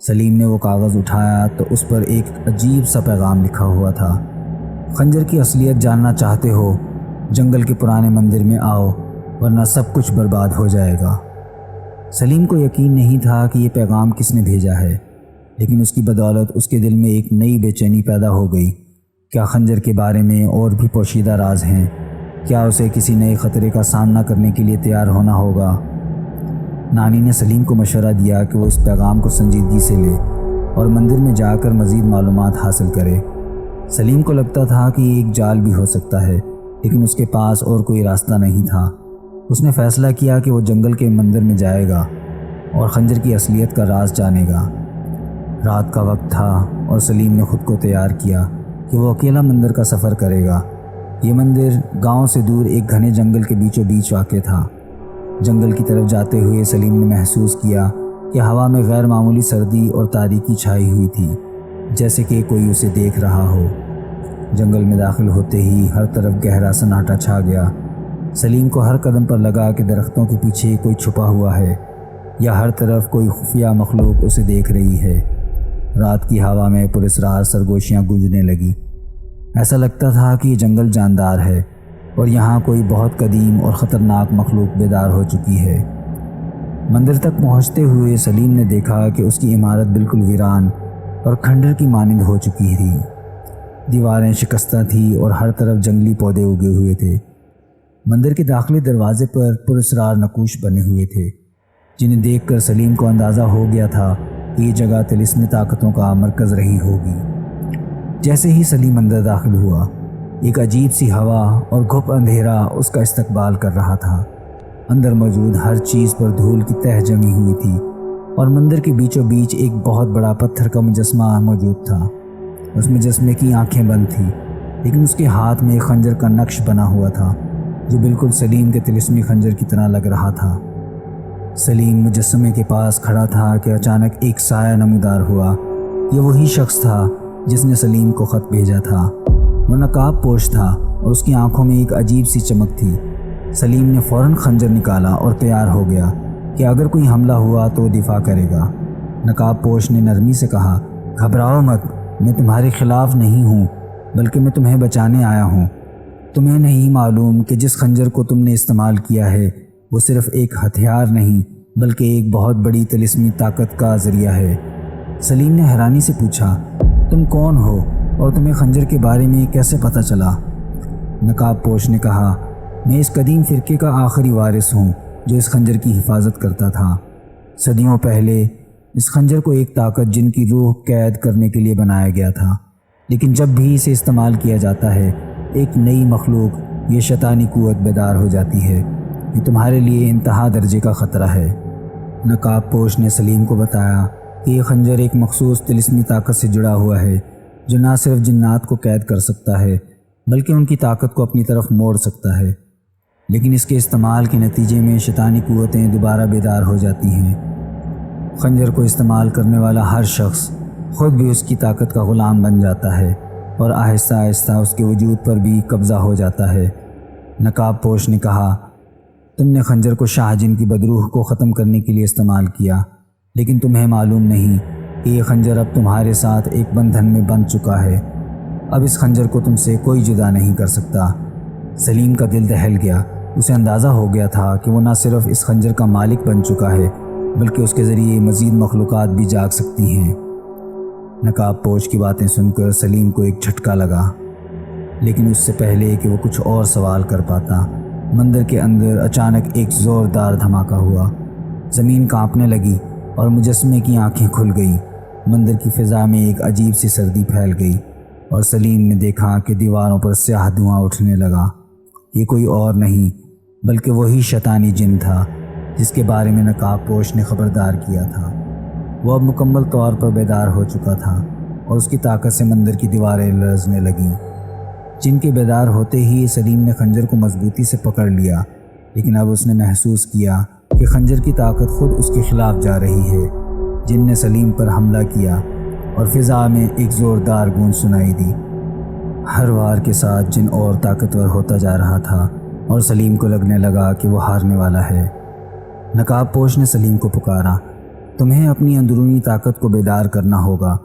سلیم نے وہ کاغذ اٹھایا تو اس پر ایک عجیب سا پیغام لکھا ہوا تھا، خنجر کی اصلیت جاننا چاہتے ہو؟ جنگل کے پرانے مندر میں آؤ، ورنہ سب کچھ برباد ہو جائے گا۔ سلیم کو یقین نہیں تھا کہ یہ پیغام کس نے بھیجا ہے، لیکن اس کی بدولت اس کے دل میں ایک نئی بے چینی پیدا ہو گئی۔ کیا خنجر کے بارے میں اور بھی پوشیدہ راز ہیں؟ کیا اسے کسی نئے خطرے کا سامنا کرنے کے لیے تیار ہونا ہوگا؟ نانی نے سلیم کو مشورہ دیا کہ وہ اس پیغام کو سنجیدگی سے لے اور مندر میں جا کر مزید معلومات حاصل کرے۔ سلیم کو لگتا تھا کہ یہ ایک جال بھی ہو سکتا ہے، لیکن اس کے پاس اور کوئی راستہ نہیں تھا۔ اس نے فیصلہ کیا کہ وہ جنگل کے مندر میں جائے گا اور خنجر کی اصلیت کا راز جانے گا۔ رات کا وقت تھا اور سلیم نے خود کو تیار کیا کہ وہ اکیلا مندر کا سفر کرے گا۔ یہ مندر گاؤں سے دور ایک گھنے جنگل کے بیچوں بیچ واقع تھا۔ جنگل کی طرف جاتے ہوئے سلیم نے محسوس کیا کہ ہوا میں غیر معمولی سردی اور تاریکی چھائی ہوئی تھی، جیسے کہ کوئی اسے دیکھ رہا ہو۔ جنگل میں داخل ہوتے ہی ہر طرف گہرا سناٹا چھا گیا۔ سلیم کو ہر قدم پر لگا کہ درختوں کے پیچھے کوئی چھپا ہوا ہے یا ہر طرف کوئی خفیہ مخلوق اسے دیکھ رہی ہے۔ رات کی ہوا میں پراسرار سرگوشیاں گونجنے لگی۔ ایسا لگتا تھا کہ یہ جنگل جاندار ہے اور یہاں کوئی بہت قدیم اور خطرناک مخلوق بیدار ہو چکی ہے۔ مندر تک پہنچتے ہوئے سلیم نے دیکھا کہ اس کی عمارت بالکل ویران اور کھنڈر کی مانند ہو چکی تھی۔ دیواریں شکستہ تھیں اور ہر طرف جنگلی پودے اگے ہوئے تھے۔ مندر کے داخلی دروازے پر پراسرار نقوش بنے ہوئے تھے، جنہیں دیکھ کر سلیم کو اندازہ ہو گیا تھا کہ یہ جگہ طلسمی طاقتوں کا مرکز رہی ہوگی۔ جیسے ہی سلیم اندر داخل ہوا، ایک عجیب سی ہوا اور گھپ اندھیرا اس کا استقبال کر رہا تھا۔ اندر موجود ہر چیز پر دھول کی تہ جمی ہوئی تھی اور مندر کے بیچوں بیچ ایک بہت بڑا پتھر کا مجسمہ موجود تھا۔ اس مجسمے کی آنکھیں بند تھیں، لیکن اس کے ہاتھ میں ایک خنجر کا نقش بنا ہوا تھا جو بالکل سلیم کے طلسمی خنجر کی طرح لگ رہا تھا۔ سلیم مجسمے کے پاس کھڑا تھا کہ اچانک ایک سایہ نمودار ہوا۔ یہ وہی شخص تھا جس نے سلیم کو خط بھیجا تھا۔ وہ نقاب پوش تھا اور اس کی آنکھوں میں ایک عجیب سی چمک تھی۔ سلیم نے فوراً خنجر نکالا اور تیار ہو گیا کہ اگر کوئی حملہ ہوا تو وہ دفاع کرے گا۔ نقاب پوش نے نرمی سے کہا، گھبراؤ مت، میں تمہارے خلاف نہیں ہوں بلکہ میں تمہیں بچانے آیا ہوں۔ تمہیں نہیں معلوم کہ جس خنجر کو تم نے استعمال کیا ہے وہ صرف ایک ہتھیار نہیں بلکہ ایک بہت بڑی طلسمی طاقت کا ذریعہ ہے۔ سلیم نے حیرانی سے پوچھا، تم کون ہو اور تمہیں خنجر کے بارے میں کیسے پتہ چلا؟ نقاب پوش نے کہا، میں اس قدیم فرقے کا آخری وارث ہوں جو اس خنجر کی حفاظت کرتا تھا۔ صدیوں پہلے اس خنجر کو ایک طاقت جن کی روح قید کرنے کے لیے بنایا گیا تھا، لیکن جب بھی اسے استعمال کیا جاتا ہے ایک نئی مخلوق، یہ شیطانی قوت بیدار ہو جاتی ہے۔ یہ تمہارے لیے انتہا درجے کا خطرہ ہے۔ نقاب پوش نے سلیم کو بتایا کہ یہ خنجر ایک مخصوص طلسمی طاقت سے جڑا ہوا ہے جو نہ صرف جنات کو قید کر سکتا ہے بلکہ ان کی طاقت کو اپنی طرف موڑ سکتا ہے، لیکن اس کے استعمال کے نتیجے میں شیطانی قوتیں دوبارہ بیدار ہو جاتی ہیں۔ خنجر کو استعمال کرنے والا ہر شخص خود بھی اس کی طاقت کا غلام بن جاتا ہے اور آہستہ آہستہ اس کے وجود پر بھی قبضہ ہو جاتا ہے۔ نقاب پوش نے کہا، تم نے خنجر کو شاہ جن کی بدروح کو ختم کرنے کے لیے استعمال کیا، لیکن تمہیں معلوم نہیں کہ یہ خنجر اب تمہارے ساتھ ایک بندھن میں بندھ چکا ہے۔ اب اس خنجر کو تم سے کوئی جدا نہیں کر سکتا۔ سلیم کا دل دہل گیا۔ اسے اندازہ ہو گیا تھا کہ وہ نہ صرف اس خنجر کا مالک بن چکا ہے بلکہ اس کے ذریعے مزید مخلوقات بھی جاگ سکتی ہیں۔ نقاب پوش کی باتیں سن کر سلیم کو ایک جھٹکا لگا، لیکن اس سے پہلے کہ وہ کچھ اور سوال کر پاتا، مندر کے اندر اچانک ایک زوردار دھماکہ ہوا۔ زمین کانپنے لگی اور مجسمے کی آنکھیں کھل گئیں۔ مندر کی فضا میں ایک عجیب سی سردی پھیل گئی اور سلیم نے دیکھا کہ دیواروں پر سیاہ دھواں اٹھنے لگا۔ یہ کوئی اور نہیں بلکہ وہی شیطانی جن تھا جس کے بارے میں نقاب پوش نے خبردار کیا تھا۔ وہ اب مکمل طور پر بیدار ہو چکا تھا اور اس کی طاقت سے مندر کی دیواریں لرزنے لگیں۔ جن کے بیدار ہوتے ہی سلیم نے خنجر کو مضبوطی سے پکڑ لیا، لیکن اب اس نے محسوس کیا کہ خنجر کی طاقت خود اس کے خلاف جا رہی ہے۔ جن نے سلیم پر حملہ کیا اور فضا میں ایک زوردار گونج سنائی دی۔ ہر وار کے ساتھ جن اور طاقتور ہوتا جا رہا تھا اور سلیم کو لگنے لگا کہ وہ ہارنے والا ہے۔ نقاب پوش نے سلیم کو پکارا، تمہیں اپنی اندرونی طاقت کو بیدار کرنا ہوگا۔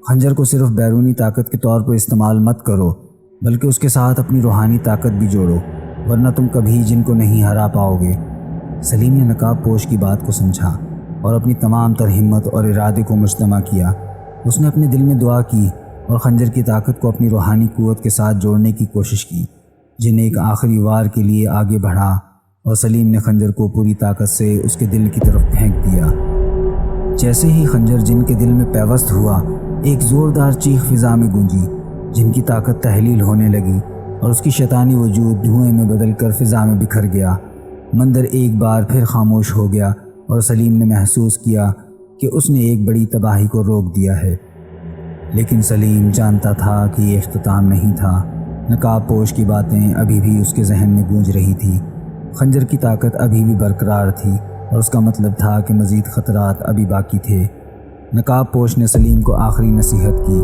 خنجر کو صرف بیرونی طاقت کے طور پر استعمال مت کرو بلکہ اس کے ساتھ اپنی روحانی طاقت بھی جوڑو، ورنہ تم کبھی جن کو نہیں ہرا پاؤ گے۔ سلیم نے نقاب پوش کی بات کو سمجھا اور اپنی تمام تر ہمت اور ارادے کو مجتمع کیا۔ اس نے اپنے دل میں دعا کی اور خنجر کی طاقت کو اپنی روحانی قوت کے ساتھ جوڑنے کی کوشش کی۔ جن ایک آخری وار کے لیے آگے بڑھا اور سلیم نے خنجر کو پوری طاقت سے اس کے دل کی طرف پھینک دیا۔ جیسے ہی خنجر جن کے دل میں پیوست ہوا، ایک زوردار چیخ فضا میں گونجی۔ جن کی طاقت تحلیل ہونے لگی اور اس کی شیطانی وجود دھوئیں میں بدل کر فضا میں بکھر گیا۔ مندر ایک بار پھر خاموش ہو گیا اور سلیم نے محسوس کیا کہ اس نے ایک بڑی تباہی کو روک دیا ہے، لیکن سلیم جانتا تھا کہ یہ اختتام نہیں تھا۔ نقاب پوش کی باتیں ابھی بھی اس کے ذہن میں گونج رہی تھی۔ خنجر کی طاقت ابھی بھی برقرار تھی اور اس کا مطلب تھا کہ مزید خطرات ابھی باقی تھے۔ نقاب پوش نے سلیم کو آخری نصیحت کی،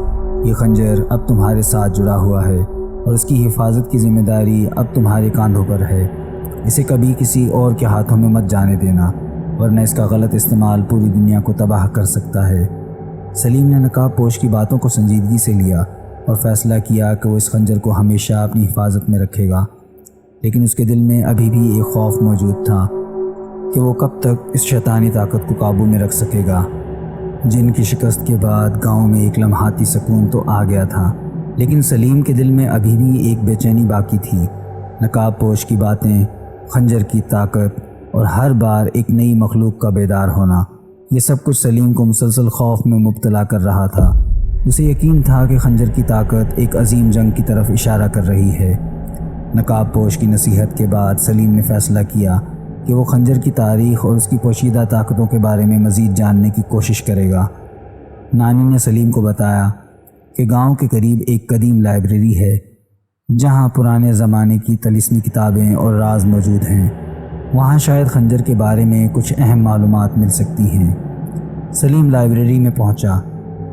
یہ خنجر اب تمہارے ساتھ جڑا ہوا ہے اور اس کی حفاظت کی ذمہ داری اب تمہارے کاندھوں پر ہے۔ اسے کبھی کسی اور کے ہاتھوں میں مت جانے دینا، ورنہ اس کا غلط استعمال پوری دنیا کو تباہ کر سکتا ہے۔ سلیم نے نقاب پوش کی باتوں کو سنجیدگی سے لیا اور فیصلہ کیا کہ وہ اس خنجر کو ہمیشہ اپنی حفاظت میں رکھے گا، لیکن اس کے دل میں ابھی بھی ایک خوف موجود تھا کہ وہ کب تک اس شیطانی طاقت کو قابو میں رکھ سکے گا۔ جن کی شکست کے بعد گاؤں میں ایک لمحاتی سکون تو آ گیا تھا، لیکن سلیم کے دل میں ابھی بھی ایک بے چینی باقی تھی۔ نقاب پوش کی باتیں، خنجر کی طاقت اور ہر بار ایک نئی مخلوق کا بیدار ہونا، یہ سب کچھ سلیم کو مسلسل خوف میں مبتلا کر رہا تھا۔ اسے یقین تھا کہ خنجر کی طاقت ایک عظیم جنگ کی طرف اشارہ کر رہی ہے۔ نقاب پوش کی نصیحت کے بعد سلیم نے فیصلہ کیا کہ وہ خنجر کی تاریخ اور اس کی پوشیدہ طاقتوں کے بارے میں مزید جاننے کی کوشش کرے گا۔ نانی نے سلیم کو بتایا کہ گاؤں کے قریب ایک قدیم لائبریری ہے جہاں پرانے زمانے کی طلسمی کتابیں اور راز موجود ہیں۔ وہاں شاید خنجر کے بارے میں کچھ اہم معلومات مل سکتی ہیں۔ سلیم لائبریری میں پہنچا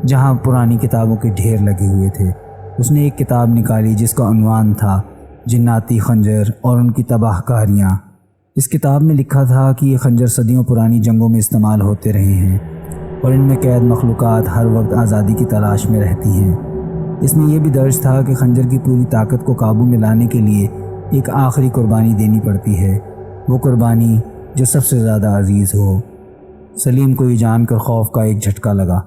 جہاں پرانی کتابوں کے ڈھیر لگے ہوئے تھے۔ اس نے ایک کتاب نکالی جس کا عنوان تھا جناتی خنجر اور ان کی تباہ کاریاں۔ اس کتاب میں لکھا تھا کہ یہ خنجر صدیوں پرانی جنگوں میں استعمال ہوتے رہے ہیں اور ان میں قید مخلوقات ہر وقت آزادی کی تلاش میں رہتی ہیں۔ اس میں یہ بھی درج تھا کہ خنجر کی پوری طاقت کو قابو میں لانے کے لیے ایک آخری قربانی دینی پڑتی ہے، وہ قربانی جو سب سے زیادہ عزیز ہو۔ سلیم کو یہ جان کر خوف کا ایک جھٹکا لگا۔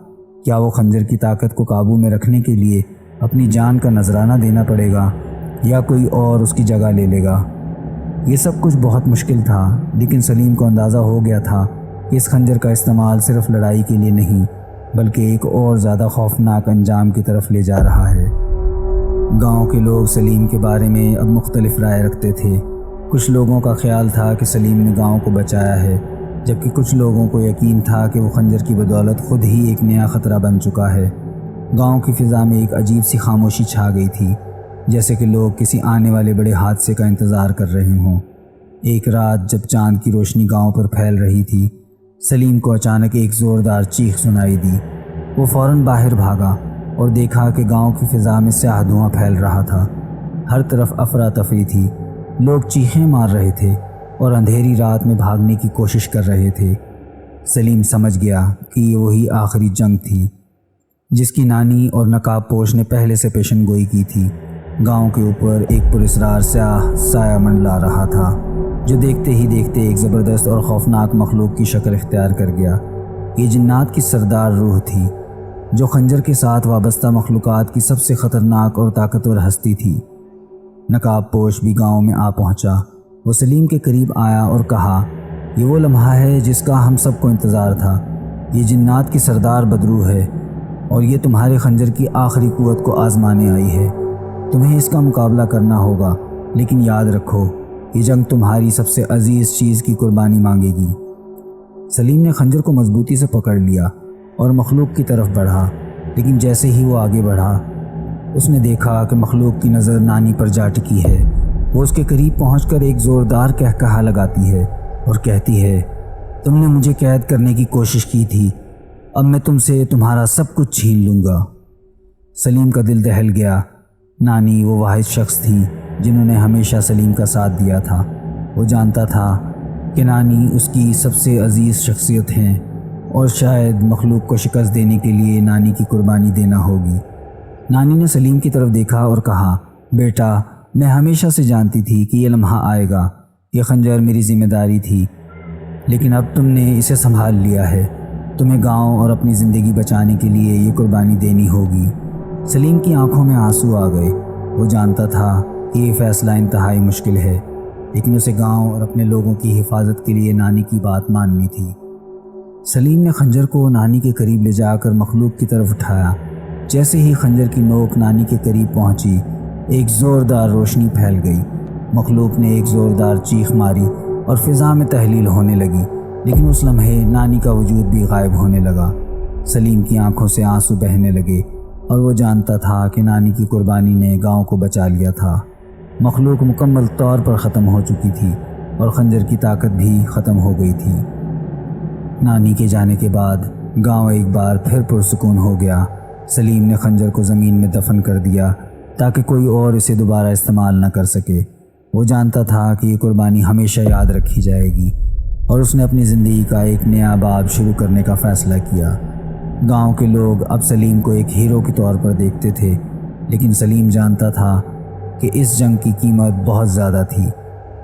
کیا وہ خنجر کی طاقت کو قابو میں رکھنے کے لیے اپنی جان کا نذرانہ دینا پڑے گا یا کوئی اور اس کی جگہ لے لے گا؟ یہ سب کچھ بہت مشکل تھا، لیکن سلیم کو اندازہ ہو گیا تھا کہ اس خنجر کا استعمال صرف لڑائی کے لیے نہیں بلکہ ایک اور زیادہ خوفناک انجام کی طرف لے جا رہا ہے۔ گاؤں کے لوگ سلیم کے بارے میں اب مختلف رائے رکھتے تھے۔ کچھ لوگوں کا خیال تھا کہ سلیم نے گاؤں کو بچایا ہے، جبکہ کچھ لوگوں کو یقین تھا کہ وہ خنجر کی بدولت خود ہی ایک نیا خطرہ بن چکا ہے۔ گاؤں کی فضا میں ایک عجیب سی خاموشی چھا گئی تھی، جیسے کہ لوگ کسی آنے والے بڑے حادثے کا انتظار کر رہے ہوں۔ ایک رات جب چاند کی روشنی گاؤں پر پھیل رہی تھی، سلیم کو اچانک ایک زوردار چیخ سنائی دی۔ وہ فوراً باہر بھاگا اور دیکھا کہ گاؤں کی فضا میں سیاہ دھواں پھیل رہا تھا۔ ہر طرف افراتفری تھی، لوگ چیخیں مار رہے تھے اور اندھیری رات میں بھاگنے کی کوشش کر رہے تھے۔ سلیم سمجھ گیا کہ یہ وہی آخری جنگ تھی جس کی نانی اور نقاب پوش نے پہلے سے پیشن گوئی کی تھی۔ گاؤں کے اوپر ایک پراسرار سیاہ سایہ منڈلا رہا تھا جو دیکھتے ہی دیکھتے ایک زبردست اور خوفناک مخلوق کی شکل اختیار کر گیا۔ یہ جنات کی سردار روح تھی جو خنجر کے ساتھ وابستہ مخلوقات کی سب سے خطرناک اور طاقتور ہستی تھی۔ نقاب پوش بھی گاؤں میں آ پہنچا۔ وہ سلیم کے قریب آیا اور کہا، یہ وہ لمحہ ہے جس کا ہم سب کو انتظار تھا۔ یہ جنات کی سردار بدرو ہے اور یہ تمہارے خنجر کی آخری قوت کو آزمانے آئی ہے۔ تمہیں اس کا مقابلہ کرنا ہوگا، لیکن یاد رکھو یہ جنگ تمہاری سب سے عزیز چیز کی قربانی مانگے گی۔ سلیم نے خنجر کو مضبوطی سے پکڑ لیا اور مخلوق کی طرف بڑھا، لیکن جیسے ہی وہ آگے بڑھا اس نے دیکھا کہ مخلوق کی نظر نانی پر جا ٹکی ہے۔ وہ اس کے قریب پہنچ کر ایک زوردار قہقہا لگاتی ہے اور کہتی ہے، تم نے مجھے قید کرنے کی کوشش کی تھی، اب میں تم سے تمہارا سب کچھ چھین لوں گا۔ سلیم کا دل دہل گیا۔ نانی وہ واحد شخص تھی جنہوں نے ہمیشہ سلیم کا ساتھ دیا تھا۔ وہ جانتا تھا کہ نانی اس کی سب سے عزیز شخصیت ہیں اور شاید مخلوق کو شکست دینے کے لیے نانی کی قربانی دینا ہوگی۔ نانی نے سلیم کی طرف دیکھا اور کہا، بیٹا میں ہمیشہ سے جانتی تھی کہ یہ لمحہ آئے گا۔ یہ خنجر میری ذمہ داری تھی، لیکن اب تم نے اسے سنبھال لیا ہے۔ تمہیں گاؤں اور اپنی زندگی بچانے کے لیے یہ قربانی دینی ہوگی۔ سلیم کی آنکھوں میں آنسو آ گئے۔ وہ جانتا تھا کہ یہ فیصلہ انتہائی مشکل ہے، لیکن اسے گاؤں اور اپنے لوگوں کی حفاظت کے لیے نانی کی بات ماننی تھی۔ سلیم نے خنجر کو نانی کے قریب لے جا کر مخلوق کی طرف اٹھایا۔ جیسے ہی خنجر کی نوک نانی کے قریب پہنچی، ایک زوردار روشنی پھیل گئی۔ مخلوق نے ایک زوردار چیخ ماری اور فضا میں تحلیل ہونے لگی، لیکن اس لمحے نانی کا وجود بھی غائب ہونے لگا۔ سلیم کی آنکھوں سے آنسو بہنے لگے اور وہ جانتا تھا کہ نانی کی قربانی نے گاؤں کو بچا لیا تھا۔ مخلوق مکمل طور پر ختم ہو چکی تھی اور خنجر کی طاقت بھی ختم ہو گئی تھی۔ نانی کے جانے کے بعد گاؤں ایک بار پھر پرسکون ہو گیا۔ سلیم نے خنجر کو زمین میں دفن کر دیا تاکہ کوئی اور اسے دوبارہ استعمال نہ کر سکے۔ وہ جانتا تھا کہ یہ قربانی ہمیشہ یاد رکھی جائے گی اور اس نے اپنی زندگی کا ایک نیا باب شروع کرنے کا فیصلہ کیا۔ گاؤں کے لوگ اب سلیم کو ایک ہیرو کے طور پر دیکھتے تھے، لیکن سلیم جانتا تھا کہ اس جنگ کی قیمت بہت زیادہ تھی۔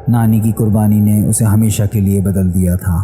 نانی کی قربانی نے اسے ہمیشہ کے لیے بدل دیا تھا۔